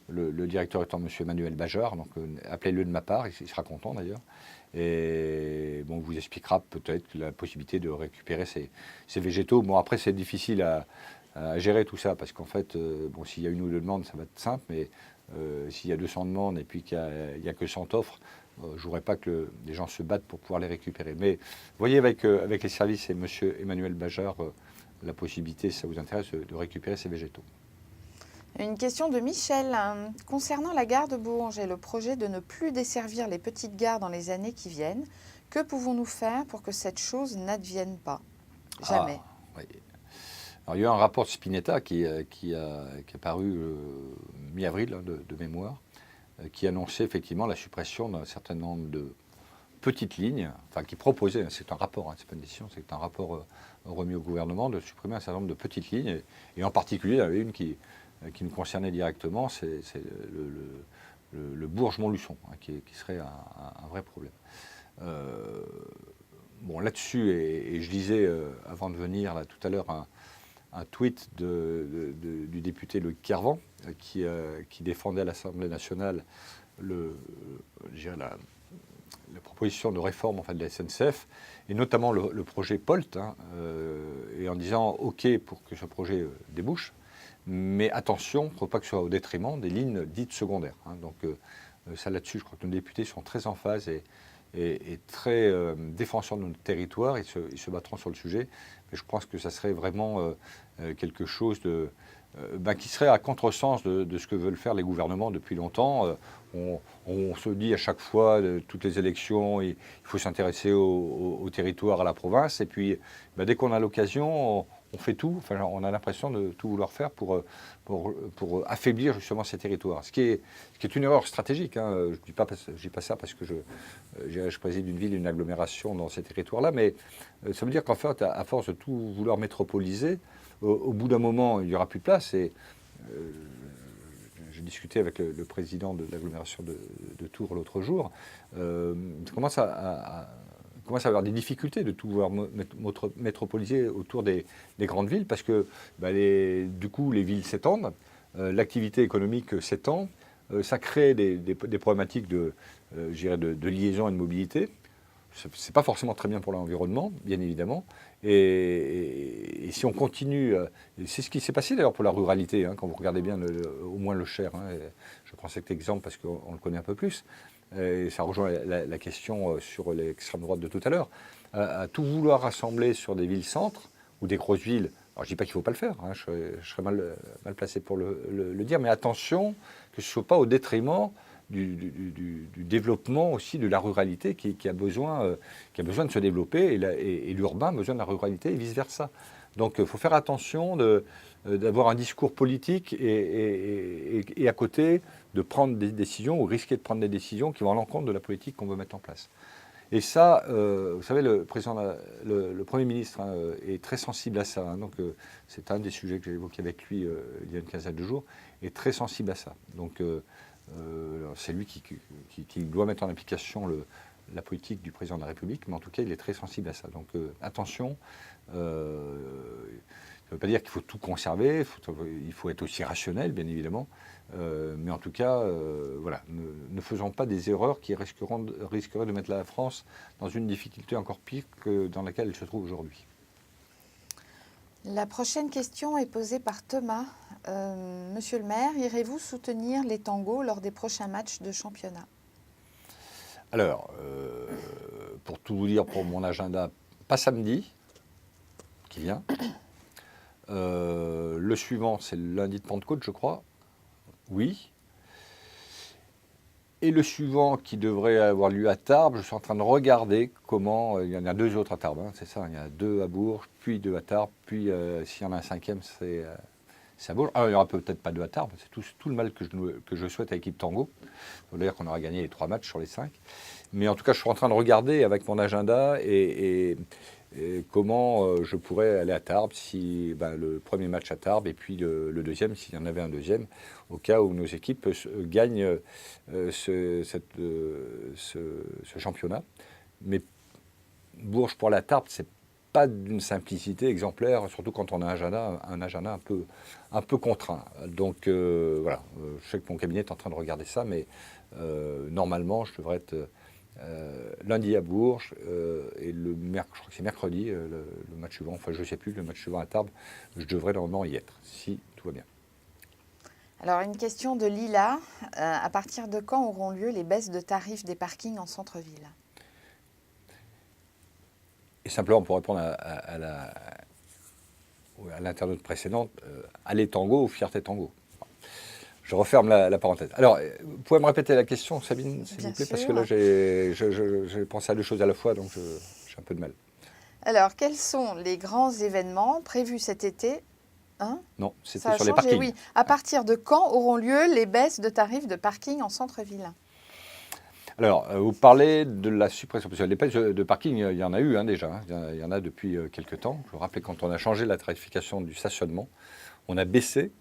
Le directeur étant M. Emmanuel Bajard, donc appelez-le de ma part, il sera content d'ailleurs. Et il vous expliquera peut-être la possibilité de récupérer ces végétaux. Bon, après, c'est difficile à gérer tout ça, parce qu'en fait, s'il y a 1 ou 2 demandes, ça va être simple, mais s'il y a 200 demandes et puis qu'il n'y a que 100 offres, je ne voudrais pas que les gens se battent pour pouvoir les récupérer. Mais voyez avec les services et M. Emmanuel Bajard la possibilité, si ça vous intéresse, de récupérer ces végétaux. Une question de Michel. Concernant la gare de Bourges et le projet de ne plus desservir les petites gares dans les années qui viennent, que pouvons-nous faire pour que cette chose n'advienne pas? Jamais. Oui. Alors, il y a eu un rapport de Spinetta qui a paru mi-avril de mémoire, qui annonçait effectivement la suppression d'un certain nombre de petites lignes, enfin qui proposait, c'est un rapport, c'est pas une décision, c'est un rapport remis au gouvernement de supprimer un certain nombre de petites lignes, et en particulier il y en avait une qui nous concernait directement, c'est le Bourges-Montluçon, qui serait un vrai problème. Là-dessus, et je disais avant de venir là, tout à l'heure un tweet du député Loïc Kervran qui défendait à l'Assemblée nationale la proposition de réforme en fait, de la SNCF, et notamment le projet POLT, et en disant OK pour que ce projet débouche, mais attention, il ne faut pas que ce soit au détriment des lignes dites secondaires. Donc ça là-dessus, je crois que nos députés sont très en phase et très défenseurs de notre territoire, ils se battront sur le sujet, mais je pense que ça serait vraiment quelque chose qui serait à contresens de ce que veulent faire les gouvernements depuis longtemps. On se dit à chaque fois, toutes les élections, il faut s'intéresser au territoire, à la province, et puis dès qu'on a l'occasion, on fait tout, enfin, on a l'impression de tout vouloir faire pour affaiblir justement ces territoires. Ce qui est une erreur stratégique. Je ne dis pas ça parce que je préside une ville, une agglomération dans ces territoires-là, mais ça veut dire qu'en fait, à force de tout vouloir métropoliser, au bout d'un moment, il n'y aura plus de place. Et j'ai discuté avec le président de l'agglomération de Tours l'autre jour. Il commence à commence à avoir des difficultés de tout vouloir métropoliser autour des grandes villes parce que du coup, les villes s'étendent, l'activité économique s'étend, ça crée des problématiques je dirais de liaison et de mobilité. C'est pas forcément très bien pour l'environnement, bien évidemment. Et si on continue, c'est ce qui s'est passé d'ailleurs pour la ruralité, hein, quand vous regardez bien au moins le Cher. Hein, je prends cet exemple parce qu'on le connaît un peu plus. Et ça rejoint la question sur l'extrême droite de tout à l'heure. À tout vouloir rassembler sur des villes-centres ou des grosses villes, alors je ne dis pas qu'il ne faut pas le faire, hein, je serais mal placé pour le dire, mais attention que ce ne soit pas au détriment du développement aussi de la ruralité qui a besoin de se développer et l'urbain a besoin de la ruralité et vice-versa. Donc il faut faire attention d'avoir un discours politique et à côté de prendre des décisions ou risquer de prendre des décisions qui vont à l'encontre de la politique qu'on veut mettre en place. Et ça, vous savez, le Premier ministre hein, est très sensible à ça. Hein, donc c'est un des sujets que j'ai évoqué avec lui il y a une quinzaine de jours, est très sensible à ça. Donc c'est lui qui doit mettre en application la politique du président de la République, mais en tout cas, il est très sensible à ça. Donc attention, ça ne veut pas dire qu'il faut tout conserver, il faut être aussi rationnel, bien évidemment, mais en tout cas, voilà, ne faisons pas des erreurs qui risqueraient de mettre la France dans une difficulté encore pire que dans laquelle elle se trouve aujourd'hui. La prochaine question est posée par Thomas. Monsieur le maire, irez-vous soutenir les tangos lors des prochains matchs de championnat? Alors, pour tout vous dire, pour mon agenda, pas samedi, qui vient. Le suivant, c'est le lundi de Pentecôte, je crois. Oui. Et le suivant, qui devrait avoir lieu à Tarbes, je suis en train de regarder comment... il y en a 2 autres à Tarbes, hein, c'est ça. Il y en a 2 à Bourges, puis 2 à Tarbes, puis s'il y en a un 5e, c'est à Bourges. Ah, il n'y aura peut-être pas 2 à Tarbes, c'est tout le mal que je souhaite à l'équipe Tango. Ça veut dire qu'on aura gagné les 3 matchs sur les 5. Mais en tout cas, je suis en train de regarder avec mon agenda et comment je pourrais aller à Tarbes, le premier match à Tarbes et puis le deuxième, s'il y en avait un deuxième, au cas où nos équipes gagnent ce championnat. Mais Bourges pour la Tarbes, c'est pas d'une simplicité exemplaire, surtout quand on a un agenda un peu contraint. Donc voilà, je sais que mon cabinet est en train de regarder ça, mais normalement, je devrais être... lundi à Bourges et je crois que c'est mercredi le match suivant, enfin je ne sais plus, le match suivant à Tarbes, je devrais normalement y être, si tout va bien. Alors une question de Lila, à partir de quand auront lieu les baisses de tarifs des parkings en centre-ville? Et simplement pour répondre à l'internaute précédente, allez Tango ou Fierté Tango. Je referme la parenthèse. Alors, vous pouvez me répéter la question, Sabine, s'il vous plaît, parce que là, j'ai pensé à 2 choses à la fois, donc j'ai un peu de mal. Alors, quels sont les grands événements prévus cet été? Non, c'était sur les parkings. Oui. À partir de quand auront lieu les baisses de tarifs de parking en centre-ville? Alors, vous parlez de la suppression, parce que les baisses de parking, il y en a eu déjà, hein, il y en a depuis quelques temps. Je vous rappelle, quand on a changé la tarification du stationnement, on a baissé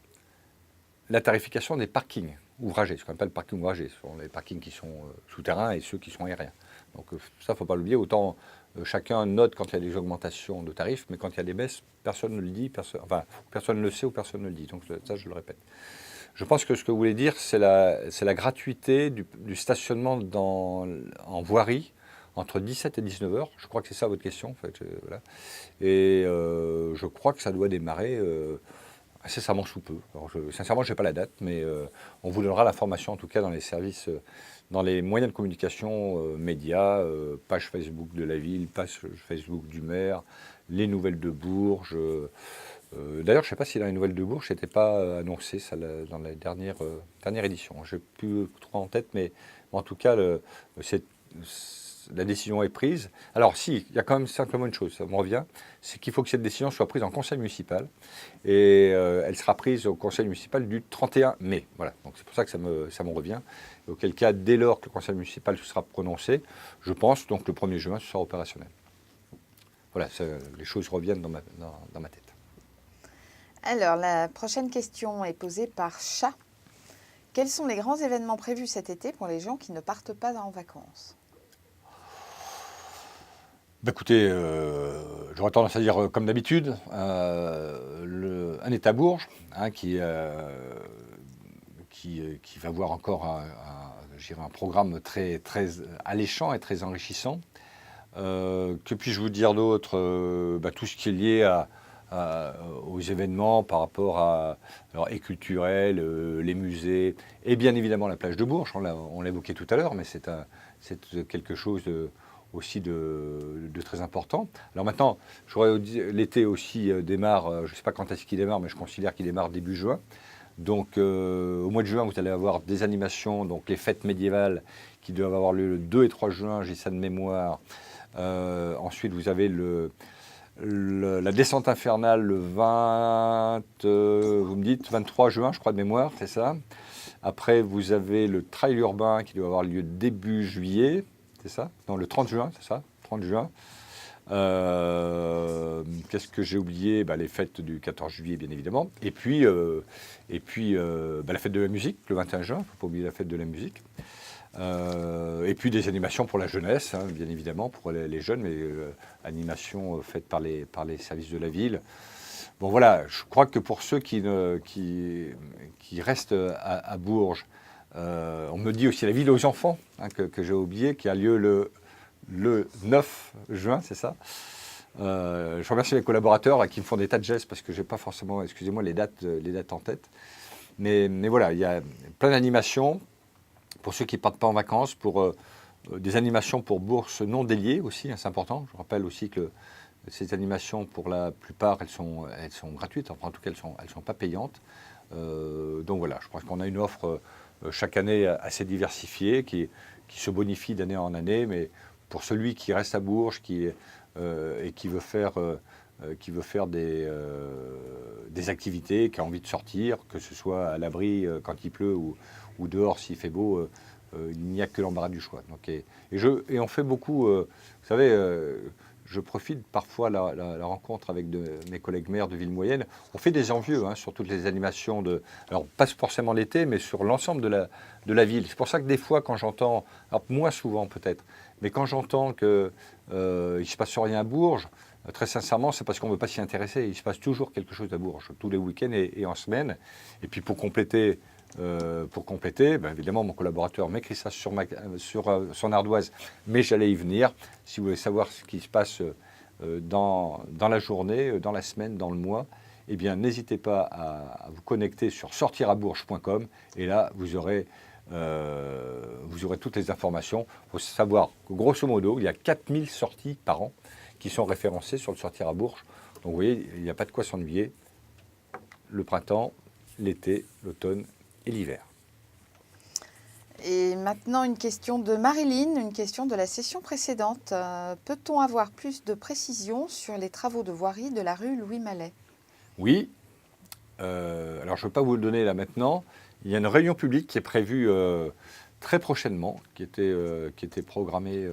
la tarification des parkings ouvragés, ce qu'on appelle parking ouvragé, ce sont les parkings qui sont souterrains et ceux qui sont aériens. Donc ça, il ne faut pas l'oublier, autant chacun note quand il y a des augmentations de tarifs, mais quand il y a des baisses, personne ne le dit, personne ne le sait ou personne ne le dit, donc ça je le répète. Je pense que ce que vous voulez dire, c'est la gratuité du stationnement en voirie entre 17 et 19 heures. Je crois que c'est ça votre question, en fait. Voilà. Et je crois que ça doit démarrer incessamment sous peu. Alors sincèrement, je n'ai pas la date, mais on vous donnera l'information, en tout cas, dans les services, dans les moyens de communication médias, page Facebook de la ville, page Facebook du maire, les nouvelles de Bourges. D'ailleurs, je ne sais pas si dans les nouvelles de Bourges, ce n'était pas annoncé ça, dans la dernière édition. Je n'ai plus trop en tête, mais en tout cas, la décision est prise. Alors si, il y a quand même simplement une chose, ça me revient, c'est qu'il faut que cette décision soit prise en conseil municipal. Et elle sera prise au conseil municipal du 31 mai. Voilà, donc c'est pour ça que ça me revient. Et auquel cas, dès lors que le conseil municipal se sera prononcé, je pense donc le 1er juin, ce sera opérationnel. Voilà, les choses reviennent dans ma tête. Alors, la prochaine question est posée par Chat. Quels sont les grands événements prévus cet été pour les gens qui ne partent pas en vacances? Écoutez, j'aurais tendance à dire comme d'habitude, un État Bourges hein, qui va avoir encore je dirais un programme très, très alléchant et très enrichissant. Que puis-je vous dire d'autre tout ce qui est lié aux événements par rapport alors, et culturels, les musées, et bien évidemment la plage de Bourges, on l'a évoqué tout à l'heure, mais c'est quelque chose aussi de très important. Alors maintenant, l'été aussi démarre, je ne sais pas quand est-ce qu'il démarre, mais je considère qu'il démarre début juin. Donc au mois de juin, vous allez avoir des animations, donc les fêtes médiévales qui doivent avoir lieu le 2 et 3 juin, j'ai ça de mémoire. Ensuite, vous avez la descente infernale le 20, vous me dites 23 juin, je crois de mémoire, c'est ça. Après, vous avez le trail urbain qui doit avoir lieu début juillet, c'est ça? Non, le 30 juin, c'est ça? 30 juin. Qu'est-ce que j'ai oublié? Les fêtes du 14 juillet, bien évidemment. Et puis la fête de la musique, le 21 juin, il ne faut pas oublier la fête de la musique. Et puis des animations pour la jeunesse, hein, bien évidemment, pour les jeunes, mais animations faites par les services de la ville. Bon voilà, je crois que pour ceux qui restent à Bourges, on me dit aussi la ville aux enfants, hein, que j'ai oublié, qui a lieu le 9 juin, c'est ça. Je remercie les collaborateurs là, qui me font des tas de gestes parce que je n'ai pas forcément, excusez-moi, les dates en tête. Mais voilà, il y a plein d'animations. Pour ceux qui ne partent pas en vacances, pour des animations pour bourses non déliées aussi, hein, c'est important. Je rappelle aussi que ces animations, pour la plupart, elles sont gratuites. Enfin, en tout cas, elles sont pas payantes. Donc voilà, je crois qu'on a une offre chaque année assez diversifiée qui se bonifie d'année en année. Mais pour celui qui reste à Bourges et qui veut faire des activités, qui a envie de sortir, que ce soit à l'abri quand il pleut ou dehors s'il fait beau, il n'y a que l'embarras du choix. Donc, et on fait beaucoup, vous savez, je profite parfois la rencontre avec mes collègues maires de ville moyenne. On fait des envieux hein, sur toutes les animations, alors pas forcément l'été, mais sur l'ensemble de la ville. C'est pour ça que des fois, quand j'entends, alors moins souvent peut-être, mais quand j'entends qu'il ne se passe rien à Bourges, très sincèrement, c'est parce qu'on ne veut pas s'y intéresser. Il se passe toujours quelque chose à Bourges, tous les week-ends et en semaine. Et puis pour compléter, évidemment, mon collaborateur m'écrit ça sur son ardoise, mais j'allais y venir. Si vous voulez savoir ce qui se passe dans la journée, dans la semaine, dans le mois, eh bien, n'hésitez pas à vous connecter sur sortirabourges.com et là, vous aurez toutes les informations. Il faut savoir que, grosso modo, il y a 4000 sorties par an qui sont référencées sur le Sortir à Bourges. Donc, vous voyez, il n'y a pas de quoi s'ennuyer. Le printemps, l'été, l'automne et l'hiver. Et maintenant, une question de Marilyn, une question de la session précédente. Peut-on avoir plus de précisions sur les travaux de voirie de la rue Louis Mallet? Oui. Alors, je ne vais pas vous le donner là maintenant. Il y a une réunion publique qui est prévue très prochainement, qui était programmée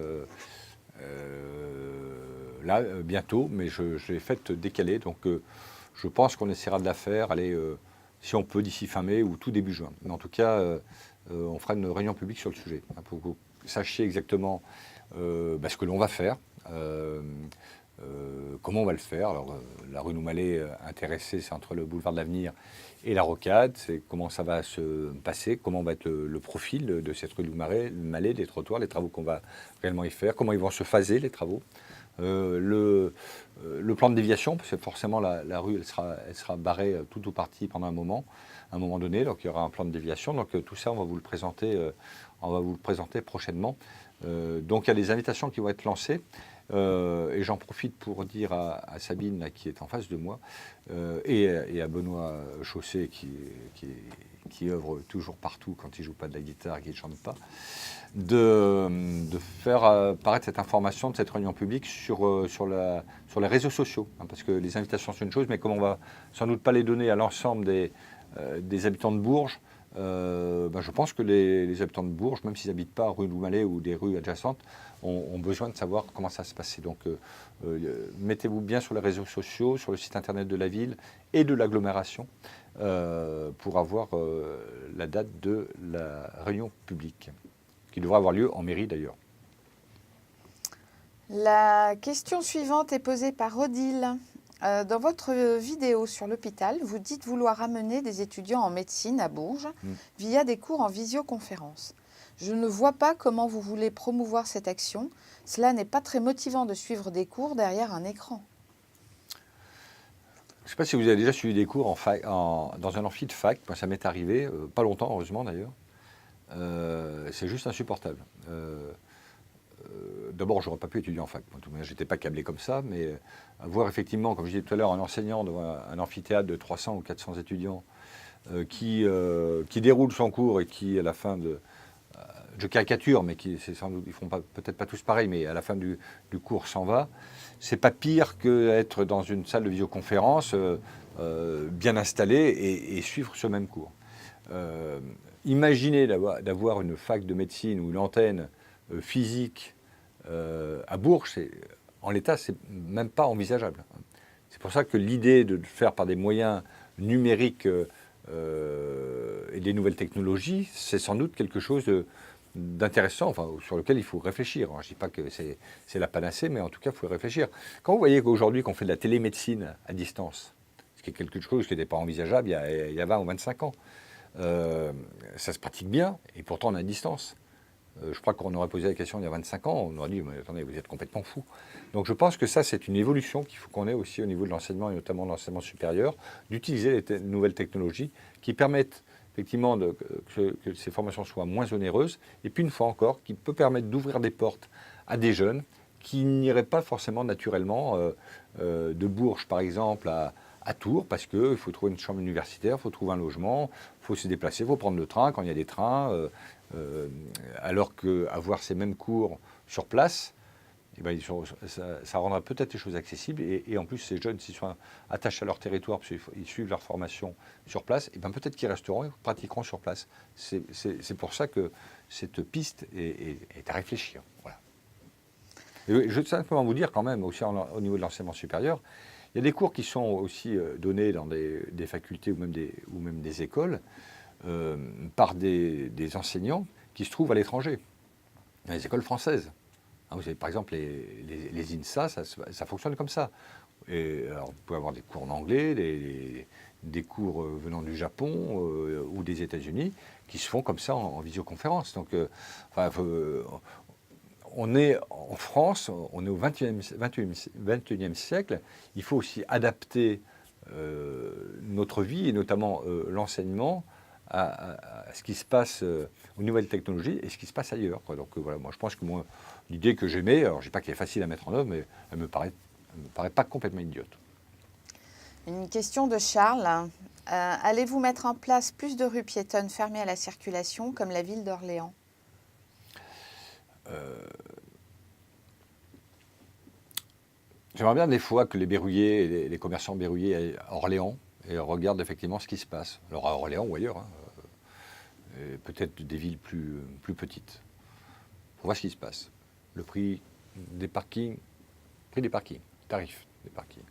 là, bientôt, mais je l'ai faite décaler. Donc, je pense qu'on essaiera de la faire, si on peut, d'ici fin mai ou tout début juin. Mais en tout cas, on fera une réunion publique sur le sujet, hein, pour que vous sachiez exactement ce que l'on va faire, comment on va le faire. Alors, la rue Louis-Mallet intéressée, c'est entre le boulevard de l'Avenir et la Rocade. C'est comment ça va se passer, comment va être le profil de cette rue Louis-Mallet, des trottoirs, les travaux qu'on va réellement y faire, comment ils vont se phaser, les travaux. Le plan de déviation, parce que forcément la rue elle sera barrée tout ou partie pendant un moment donné, donc il y aura un plan de déviation. Donc tout ça, on va vous le présenter prochainement. Donc il y a des invitations qui vont être lancées. Et j'en profite pour dire à Sabine, là, qui est en face de moi, et à Benoît Chausset, qui œuvre toujours partout quand il ne joue pas de la guitare et qu'il ne chante pas, de faire apparaître cette information de cette réunion publique sur les réseaux sociaux. Hein, parce que les invitations, c'est une chose, mais comme on ne va sans doute pas les donner à l'ensemble des habitants de Bourges, je pense que les habitants de Bourges, même s'ils n'habitent pas rue Louis-Mallet ou des rues adjacentes, ont besoin de savoir comment ça se passait. Donc, mettez-vous bien sur les réseaux sociaux, sur le site internet de la ville et de l'agglomération pour avoir la date de la réunion publique, qui devra avoir lieu en mairie d'ailleurs. La question suivante est posée par Odile. Dans votre vidéo sur l'hôpital, vous dites vouloir amener des étudiants en médecine à Bourges via des cours en visioconférence. Je ne vois pas comment vous voulez promouvoir cette action. Cela n'est pas très motivant de suivre des cours derrière un écran. Je ne sais pas si vous avez déjà suivi des cours dans un amphi de fac. Moi, ça m'est arrivé, pas longtemps, heureusement d'ailleurs. C'est juste insupportable. D'abord, je n'aurais pas pu étudier en fac. Je n'étais pas câblé comme ça, mais voir effectivement, comme je disais tout à l'heure, un enseignant devant un amphithéâtre de 300 ou 400 étudiants qui déroule son cours et qui, à la fin de... je caricature, mais ils ne font peut-être pas tous pareil, mais à la fin du cours s'en va, c'est pas pire qu'être dans une salle de visioconférence bien installée et suivre ce même cours. Imaginez d'avoir une fac de médecine ou une antenne physique à Bourges, en l'état, c'est même pas envisageable. C'est pour ça que l'idée de le faire par des moyens numériques et des nouvelles technologies, c'est sans doute quelque chose d'intéressant, enfin, sur lequel il faut réfléchir. Alors, je ne dis pas que c'est la panacée, mais en tout cas, il faut réfléchir. Quand vous voyez qu'aujourd'hui, qu'on fait de la télémédecine à distance, ce qui est quelque chose qui n'était pas envisageable il y a 20 ou 25 ans, ça se pratique bien, et pourtant on est à distance. Je crois qu'on aurait posé la question il y a 25 ans, on aurait dit, mais attendez, vous êtes complètement fou. Donc je pense que ça, c'est une évolution qu'il faut qu'on ait aussi au niveau de l'enseignement, et notamment de l'enseignement supérieur, d'utiliser les nouvelles technologies qui permettent effectivement que ces formations soient moins onéreuses, et puis une fois encore, qui peut permettre d'ouvrir des portes à des jeunes qui n'iraient pas forcément naturellement de Bourges, par exemple, à Tours, parce qu'il faut trouver une chambre universitaire, il faut trouver un logement, il faut se déplacer, il faut prendre le train quand il y a des trains, alors qu'avoir ces mêmes cours sur place, eh ben, ça rendra peut-être les choses accessibles, et en plus ces jeunes, s'ils sont attachés à leur territoire, parce qu'ils suivent leur formation sur place, eh ben, peut-être qu'ils resteront et pratiqueront sur place. C'est pour ça que cette piste est à réfléchir. Voilà. Et je veux simplement vous dire quand même, aussi au niveau de l'enseignement supérieur, il y a des cours qui sont aussi donnés dans des facultés ou même des écoles par des enseignants qui se trouvent à l'étranger, dans les écoles françaises. Vous savez, par exemple, les INSA, ça fonctionne comme ça. Et alors, vous pouvez avoir des cours en anglais, des cours venant du Japon ou des États-Unis qui se font comme ça en visioconférence. Donc, on est en France, on est au XXIe siècle. Il faut aussi adapter notre vie et notamment l'enseignement à ce qui se passe aux nouvelles technologies et ce qui se passe ailleurs. Donc voilà, moi je pense que l'idée que j'aimais, alors je ne dis pas qu'elle est facile à mettre en œuvre, mais elle me paraît pas complètement idiote. Une question de Charles. Allez-vous mettre en place plus de rues piétonnes fermées à la circulation comme la ville d'Orléans ? J'aimerais bien des fois que les berruyers, les commerçants berruyers aillent à Orléans et regardent effectivement ce qui se passe. Alors à Orléans ou ailleurs, peut-être des villes plus petites, pour voir ce qui se passe. Le prix des parkings, tarif des parkings.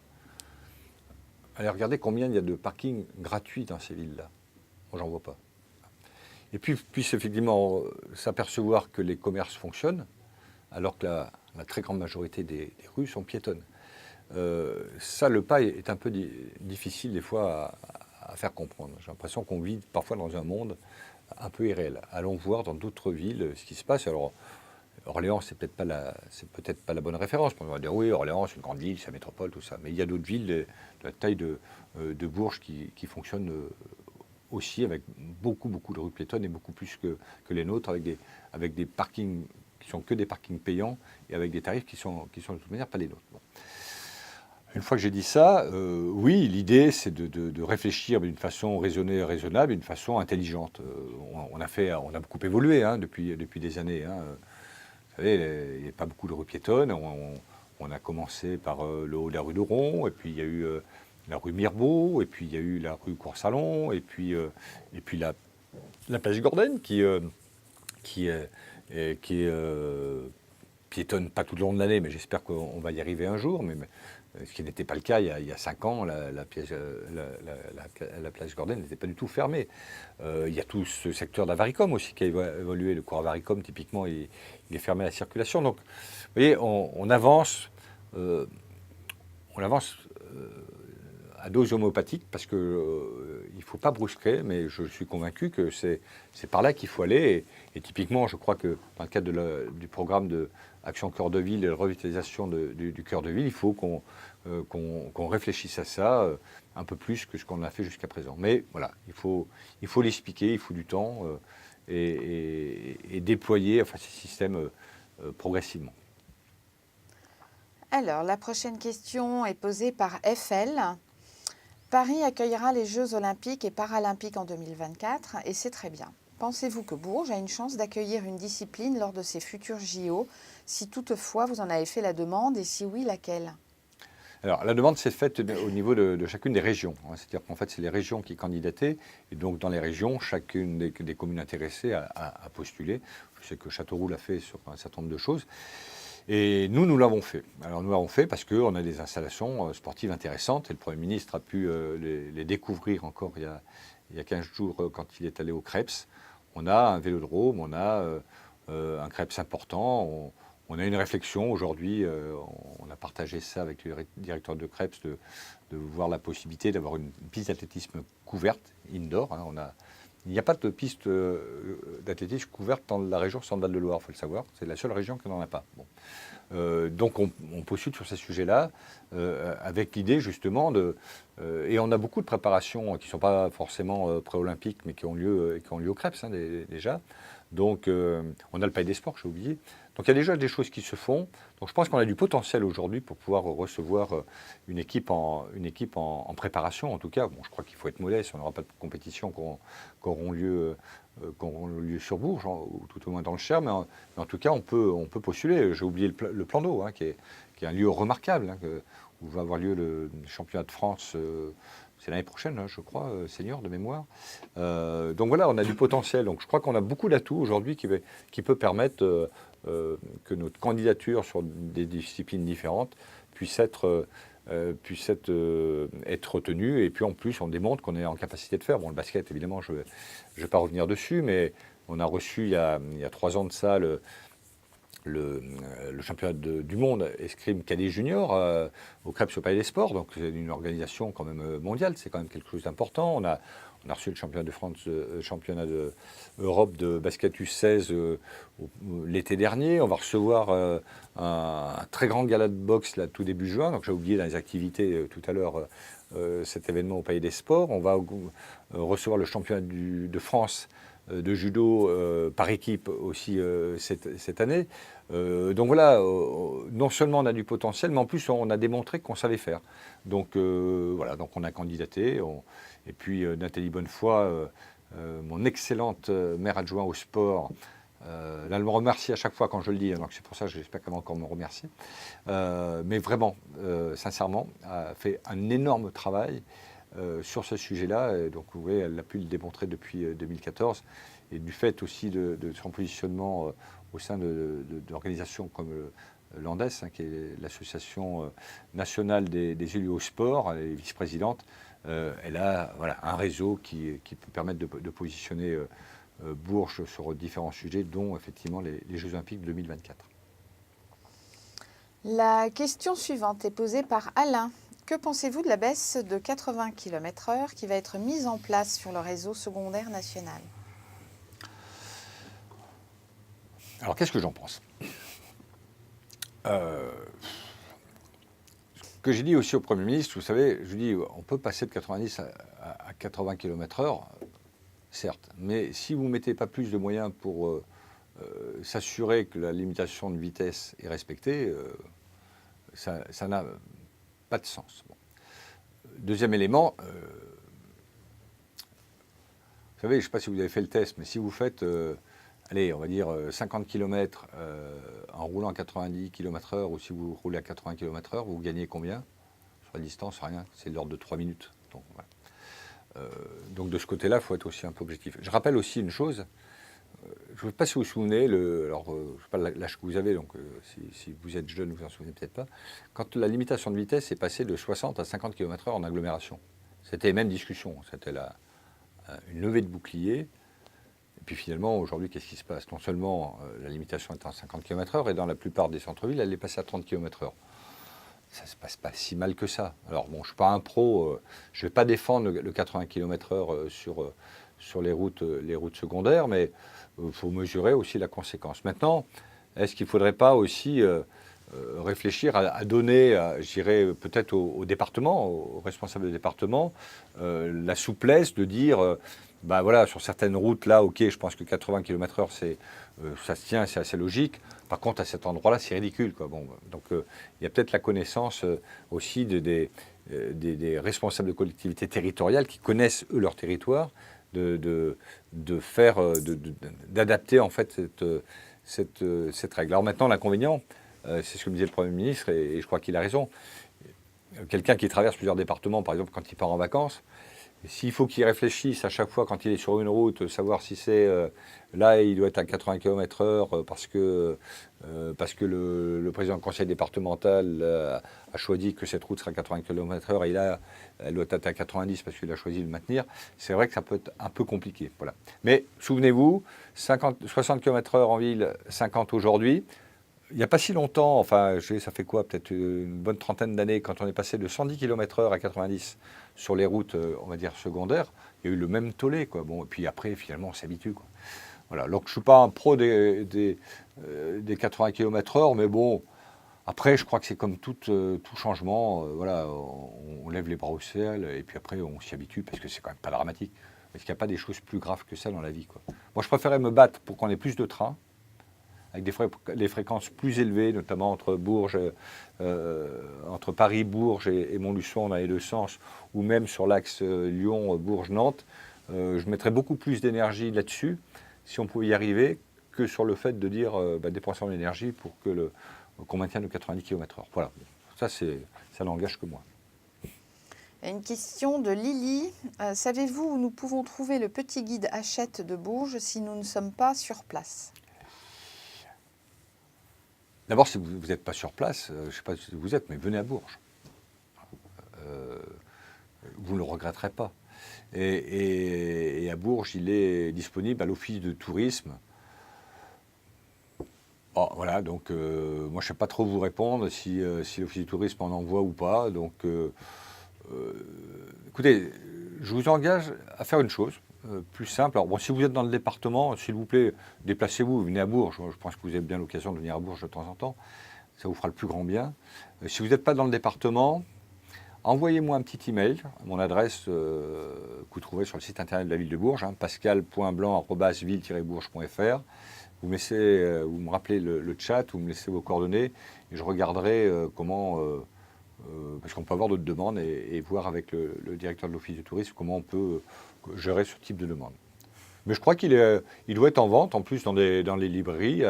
Allez regarder combien il y a de parkings gratuits dans ces villes-là. Moi, j'en vois pas. Et puis effectivement s'apercevoir que les commerces fonctionnent, alors que la très grande majorité des rues sont piétonnes. Ça, le pas est un peu difficile des fois à faire comprendre. J'ai l'impression qu'on vit parfois dans un monde un peu irréel. Allons voir dans d'autres villes ce qui se passe. Alors, Orléans, c'est peut-être pas la bonne référence. On va dire oui, Orléans, c'est une grande ville, c'est la métropole, tout ça. Mais il y a d'autres villes de la taille de Bourges qui fonctionnent aussi avec beaucoup de rues piétonnes et beaucoup plus que les nôtres, avec des parkings qui sont que des parkings payants et avec des tarifs qui sont de toute manière pas les nôtres. Bon. Une fois que j'ai dit ça, oui, l'idée c'est de réfléchir d'une façon raisonnée, raisonnable, d'une façon intelligente. On a beaucoup évolué depuis des années. Vous savez, il n'y a pas beaucoup de rues piétonnes. On a commencé par le haut de la rue de Rouen, et puis il y a eu la rue Mirbeau, et puis il y a eu la rue Cours-Salon, et puis la place Gordenne qui piétonne pas tout le long de l'année, mais j'espère qu'on va y arriver un jour. Mais ce qui n'était pas le cas il y a 5 ans. La plage Gordon n'était pas du tout fermée. Il y a tout ce secteur d'Avaricom aussi qui a évolué. Le cours Avaricom, typiquement, il est fermé à la circulation. Donc, vous voyez, on avance à dose homéopathique parce qu'il ne faut pas brusquer, mais je suis convaincu que c'est par là qu'il faut aller. Et typiquement, je crois que dans le cadre du programme de Action Cœur de Ville et de revitalisation du cœur de ville, il faut qu'on réfléchisse à ça un peu plus que ce qu'on a fait jusqu'à présent. Mais voilà, il faut l'expliquer, il faut du temps et déployer ces systèmes progressivement. Alors, la prochaine question est posée par FL. Paris accueillera les Jeux olympiques et paralympiques en 2024 et c'est très bien. Pensez-vous que Bourges a une chance d'accueillir une discipline lors de ces futurs JO, si toutefois vous en avez fait la demande et si oui, laquelle ? Alors, la demande s'est faite au niveau de chacune des régions. C'est-à-dire qu'en fait, c'est les régions qui candidataient. Et donc, dans les régions, chacune des communes intéressées a postulé. Je sais que Châteauroux l'a fait sur un certain nombre de choses. Et nous l'avons fait. Alors, nous l'avons fait parce qu'on a des installations sportives intéressantes. Et le Premier ministre a pu les découvrir encore il y a 15 jours quand il est allé au Creps. On a un vélodrome, on a un Creps important. On a une réflexion aujourd'hui, on a partagé ça avec le directeur de Creps, de voir la possibilité d'avoir une piste d'athlétisme couverte, indoor. Il n'y a pas de piste d'athlétisme couverte dans la région Centre-Val de Loire, il faut le savoir. C'est la seule région qui n'en a pas. Bon. Donc on postule sur ces sujets-là avec l'idée justement et on a beaucoup de préparations qui ne sont pas forcément pré-olympiques mais qui ont lieu au Creps déjà. Donc on a le Palais des Sports, j'ai oublié. Donc il y a déjà des choses qui se font. Donc je pense qu'on a du potentiel aujourd'hui pour pouvoir recevoir une équipe en préparation. En tout cas, bon, je crois qu'il faut être modeste. On n'aura pas de compétition qui auront lieu sur Bourges, ou tout au moins dans le Cher. Mais en tout cas, on peut postuler. J'ai oublié le plan d'eau, qui est un lieu remarquable, où va avoir lieu le championnat de France. C'est l'année prochaine, je crois, senior de mémoire. Donc voilà, on a du potentiel. Donc je crois qu'on a beaucoup d'atouts aujourd'hui qui peut permettre que notre candidature sur des disciplines différentes puisse être retenue. Et puis en plus, on démontre qu'on est en capacité de faire. Bon, le basket, évidemment, je ne vais pas revenir dessus, mais on a reçu il y a 3 ans de ça le championnat du monde escrime cadet junior au Creps au Palais des Sports. Donc c'est une organisation quand même mondiale, c'est quand même quelque chose d'important. On a reçu le championnat de France, championnat d'Europe de basket U16 l'été dernier. On va recevoir un très grand gala de boxe là, tout début juin. Donc j'ai oublié dans les activités tout à l'heure cet événement au Palais des Sports. On va recevoir le championnat de France de judo par équipe aussi cette année. Donc voilà, non seulement on a du potentiel, mais en plus on a démontré qu'on savait faire. Donc voilà, donc on a candidaté. Et puis Nathalie Bonnefoy, mon excellente maire adjointe au sport, elle me remercie à chaque fois quand je le dis, donc c'est pour ça que j'espère qu'elle va encore me remercier. Mais vraiment, sincèrement, a fait un énorme travail sur ce sujet-là. Et donc vous voyez, elle a pu le démontrer depuis 2014. Et du fait aussi de son positionnement au sein d'organisations comme l'ANDES, qui est l'association nationale des élus au sport, elle est vice-présidente. Elle a un réseau qui peut permettre de positionner Bourges sur différents sujets, dont effectivement les Jeux Olympiques de 2024. La question suivante est posée par Alain. Que pensez-vous de la baisse de 80 km/h qui va être mise en place sur le réseau secondaire national ? Alors, qu'est-ce que j'en pense ? Ce que j'ai dit aussi au Premier ministre, vous savez, je dis, on peut passer de 90 à 80 km/h, certes, mais si vous ne mettez pas plus de moyens pour s'assurer que la limitation de vitesse est respectée, ça n'a pas de sens. Bon. Deuxième élément, vous savez, je ne sais pas si vous avez fait le test, mais si vous faites, allez, on va dire 50 km en roulant à 90 km/h, ou si vous roulez à 80 km/h, vous gagnez combien ? Sur la distance, rien, c'est de l'ordre de 3 minutes. Donc, voilà. Donc de ce côté-là, il faut être aussi un peu objectif. Je rappelle aussi une chose, je ne sais pas si vous vous souvenez, alors je ne sais pas l'âge que vous avez, donc si vous êtes jeune, vous en souvenez peut-être pas, quand la limitation de vitesse est passée de 60 à 50 km/h en agglomération. C'était les mêmes discussions, c'était une levée de bouclier. Et puis finalement, aujourd'hui, qu'est-ce qui se passe? Non seulement la limitation est à 50 km/h, et dans la plupart des centres-villes, elle est passée à 30 km/h. Ça ne se passe pas si mal que ça. Alors bon, je ne suis pas un pro, je ne vais pas défendre le 80 km/h sur les routes secondaires, mais il faut mesurer aussi la conséquence. Maintenant, est-ce qu'il ne faudrait pas aussi réfléchir à donner, je dirais, peut-être aux départements, aux responsables de département, la souplesse de dire, ben voilà, sur certaines routes, là, ok, je pense que 80 km/h, ça se tient, c'est assez logique. Par contre, à cet endroit-là, c'est ridicule, quoi. Bon, donc, il y a peut-être la connaissance aussi des responsables de collectivités territoriales qui connaissent, eux, leur territoire, d'adapter, en fait, cette règle. Alors maintenant, l'inconvénient, c'est ce que me disait le Premier ministre, et je crois qu'il a raison. Quelqu'un qui traverse plusieurs départements, par exemple, quand il part en vacances, s'il faut qu'il réfléchisse à chaque fois quand il est sur une route, savoir si c'est là, il doit être à 80 km/h parce que le président du conseil départemental a choisi que cette route sera à 80 km/h et là, elle doit être à 90 parce qu'il a choisi de le maintenir. C'est vrai que ça peut être un peu compliqué. Voilà. Mais souvenez-vous, 60 km/h en ville, 50 aujourd'hui. Il n'y a pas si longtemps, enfin, ça fait quoi, peut-être une bonne trentaine d'années, quand on est passé de 110 km/h à 90 sur les routes, on va dire, secondaires, il y a eu le même tollé, quoi. Bon, et puis après, finalement, on s'habitue, quoi. Voilà, donc je ne suis pas un pro des 80 km/h, mais bon, après, je crois que c'est comme tout changement, voilà, on lève les bras au ciel, et puis après, on s'y habitue, parce que c'est quand même pas dramatique. Parce qu'il n'y a pas des choses plus graves que ça dans la vie, quoi. Moi, je préférais me battre pour qu'on ait plus de trains, avec des fréquences plus élevées, notamment entre Paris, Bourges et Montluçon dans les deux sens, ou même sur l'axe Lyon-Bourges-Nantes. Je mettrais beaucoup plus d'énergie là-dessus, si on pouvait y arriver, que sur le fait de dire dépensons l'énergie pour qu'on maintienne le 90 km/h. Voilà, ça n'engage que moi. Une question de Lily. Savez-vous où nous pouvons trouver le petit guide Hachette de Bourges si nous ne sommes pas sur place? D'abord, si vous n'êtes pas sur place, je ne sais pas si vous êtes, mais venez à Bourges. Vous ne le regretterez pas. Et à Bourges, il est disponible à l'office de tourisme. Bon, voilà, donc moi je ne sais pas trop vous répondre si l'office du tourisme en envoie ou pas. Donc écoutez, je vous engage à faire une chose plus simple. Alors bon, si vous êtes dans le département, s'il vous plaît, déplacez-vous, venez à Bourges. Je pense que vous avez bien l'occasion de venir à Bourges de temps en temps. Ça vous fera le plus grand bien. Si vous n'êtes pas dans le département, envoyez-moi un petit email. Mon adresse que vous trouverez sur le site internet de la ville de Bourges, pascal.blanc@ville-bourges.fr. Vous me rappelez le chat, vous me laissez vos coordonnées et je regarderai comment, parce qu'on peut avoir d'autres demandes et voir avec le directeur de l'office du tourisme comment on peut gérer ce type de demande. Mais je crois qu'il doit être en vente en plus dans les librairies.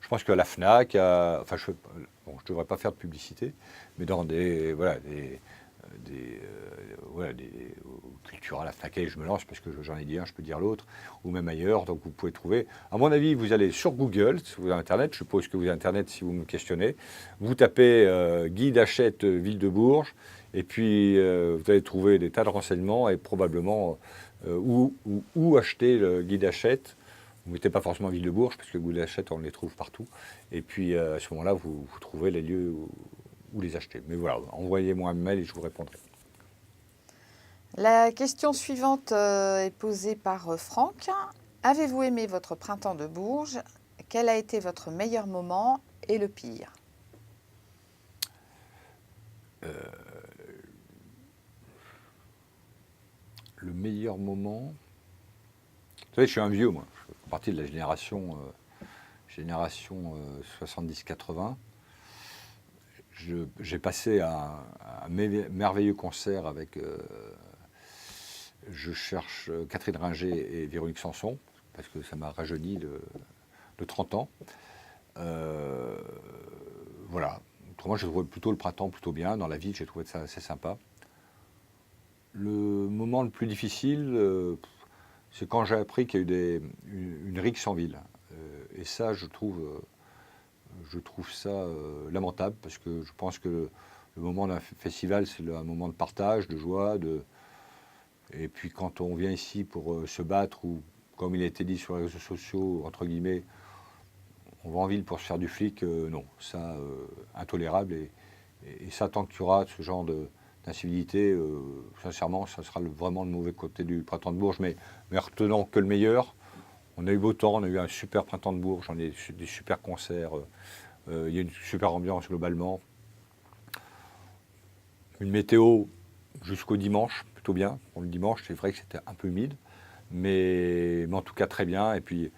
Je pense qu'à la FNAC, je ne devrais pas faire de publicité, mais dans des Cultura, la FNAC, je me lance parce que j'en ai dit un, je peux dire l'autre, ou même ailleurs. Donc vous pouvez trouver. À mon avis, vous allez sur Google, si vous avez Internet, je suppose que vous avez Internet si vous me questionnez. Vous tapez guide Hachette ville de Bourges, et puis vous allez trouver des tas de renseignements et probablement où acheter le guide Hachette. Vous ne mettez pas forcément ville de Bourges, parce que le guide Hachette, on les trouve partout. Et puis à ce moment-là, vous trouverez les lieux où les acheter. Mais voilà, envoyez-moi un mail et je vous répondrai. La question suivante est posée par Franck. Avez-vous aimé votre printemps de Bourges? Quel a été votre meilleur moment et le pire? Le meilleur moment... Vous savez, je suis un vieux, moi. Je fais partie de la génération 70-80. J'ai passé un merveilleux concert avec... je cherche Catherine Ringer et Véronique Sanson, parce que ça m'a rajeuni de 30 ans. Voilà. Autrement, j'ai trouvé plutôt le printemps plutôt bien. Dans la ville, j'ai trouvé ça assez sympa. Le moment le plus difficile, c'est quand j'ai appris qu'il y a eu une rixe en ville. Et ça, je trouve ça lamentable, parce que je pense que le moment d'un festival, c'est un moment de partage, de joie. Et puis quand on vient ici pour se battre, ou comme il a été dit sur les réseaux sociaux, entre guillemets, on va en ville pour se faire du flic, non, ça, intolérable. Et ça, tant qu'il y aura ce genre d'incivilité, sincèrement, ça sera vraiment le mauvais côté du printemps de Bourges. Mais retenons que le meilleur. On a eu beau temps, on a eu un super printemps de Bourges, on a eu des super concerts, il y a une super ambiance globalement. Une météo jusqu'au dimanche, plutôt bien. Bon, le dimanche, c'est vrai que c'était un peu humide, mais en tout cas très bien. Et puis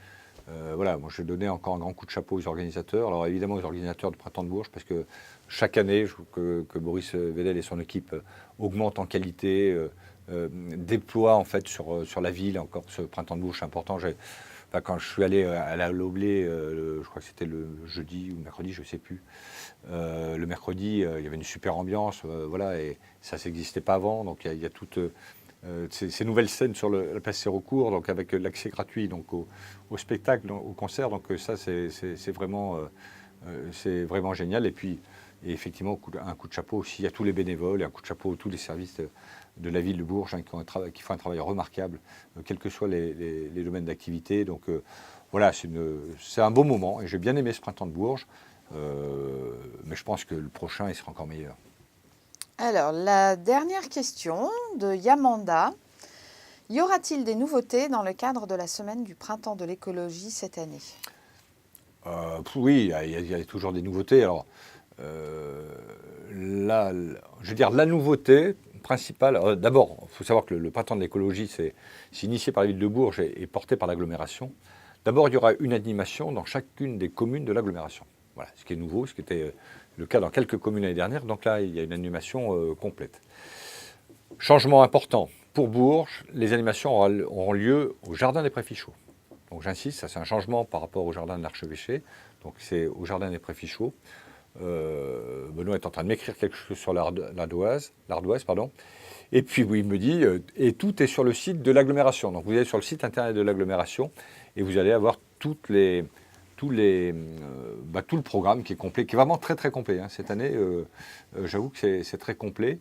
voilà, moi je donnais encore un grand coup de chapeau aux organisateurs. Alors évidemment aux organisateurs du printemps de Bourges, parce que chaque année, je trouve que Boris Vedel et son équipe augmentent en qualité, déploient en fait sur la ville. Encore ce printemps de Bourges, c'est important. Quand je suis allé à la Loblé, je crois que c'était le jeudi ou le mercredi, je ne sais plus. Le mercredi, il y avait une super ambiance, voilà, et ça n'existait pas avant. Donc il y a toutes ces nouvelles scènes sur la place Sérocourt, donc avec l'accès gratuit donc au spectacle, au concert. Donc ça, c'est vraiment génial. Et puis effectivement, un coup de chapeau aussi à tous les bénévoles, et un coup de chapeau à tous les services de la ville de Bourges, hein, qui font un travail remarquable, quels que soient les domaines d'activité. Donc voilà, c'est un beau moment, et j'ai bien aimé ce printemps de Bourges, mais je pense que le prochain, il sera encore meilleur. Alors, la dernière question de Yamanda. Y aura-t-il des nouveautés dans le cadre de la semaine du printemps de l'écologie cette année? Oui, il y a toujours des nouveautés. Alors, là, je veux dire, la nouveauté principale, d'abord, il faut savoir que le printemps de l'écologie, c'est initié par la ville de Bourges et porté par l'agglomération. D'abord, il y aura une animation dans chacune des communes de l'agglomération. Voilà, ce qui est nouveau, ce qui était le cas dans quelques communes l'année dernière. Donc là, il y a une animation complète. Changement important. Pour Bourges, les animations auront lieu au Jardin des Préfichaux. Donc j'insiste, ça c'est un changement par rapport au Jardin de l'Archevêché. Donc c'est au Jardin des Préfichaux. Benoît est en train de m'écrire quelque chose sur l'Ardoise, pardon. Et puis oui, il me dit, et tout est sur le site de l'agglomération. Donc vous allez sur le site internet de l'agglomération et vous allez avoir tout le programme qui est complet, qui est vraiment très très complet. Hein. Cette année, j'avoue que c'est très complet.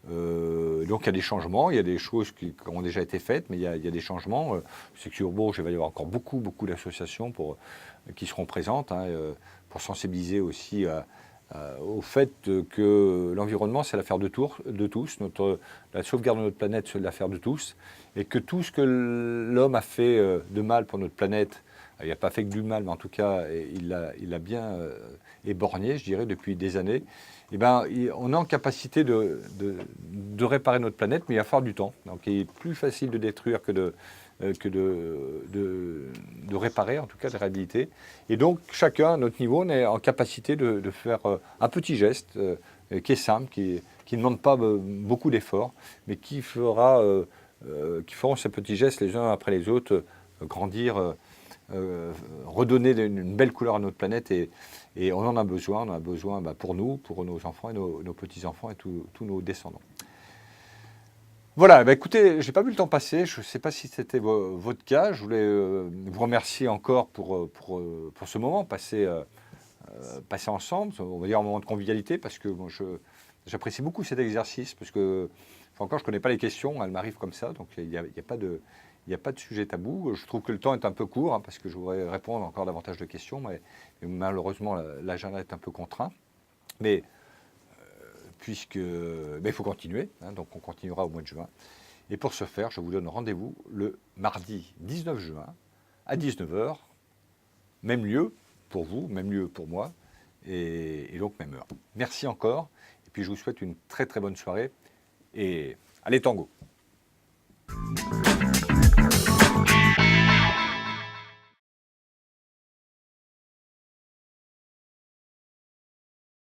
Donc il y a des changements, il y a des choses qui ont déjà été faites, mais il y a des changements. C'est que sur Bourges, il va y avoir encore beaucoup d'associations qui seront présentes, hein, pour sensibiliser aussi au fait que l'environnement, c'est l'affaire de tous. La sauvegarde de notre planète, c'est l'affaire de tous. Et que tout ce que l'homme a fait de mal pour notre planète, il n'a pas fait que du mal, mais en tout cas, il a bien éborgné, je dirais, depuis des années. Eh ben, on est en capacité de réparer notre planète, mais il va falloir du temps. Donc il est plus facile de détruire que de réparer, en tout cas de réhabiliter. Et donc chacun à notre niveau, on est en capacité de faire un petit geste qui est simple, qui ne demande pas beaucoup d'efforts, mais qui feront ces petits gestes les uns après les autres grandir, redonner une belle couleur à notre planète, et on en a besoin. On en a besoin pour nous, pour nos enfants et nos petits-enfants et tous nos descendants. Voilà, écoutez, je n'ai pas vu le temps passer, je ne sais pas si c'était votre cas. Je voulais vous remercier encore pour ce moment passé ensemble, on va dire un moment de convivialité, parce que moi, j'apprécie beaucoup cet exercice, parce que, encore, je ne connais pas les questions, elles m'arrivent comme ça, donc il n'y a pas de sujet tabou. Je trouve que le temps est un peu court, hein, parce que je voudrais répondre encore davantage de questions, mais malheureusement, l'agenda est un peu contraint. Mais il faut continuer, hein, donc on continuera au mois de juin. Et pour ce faire, je vous donne rendez-vous le mardi 19 juin à 19h, même lieu pour vous, même lieu pour moi, et donc même heure. Merci encore, et puis je vous souhaite une très très bonne soirée, et allez tango!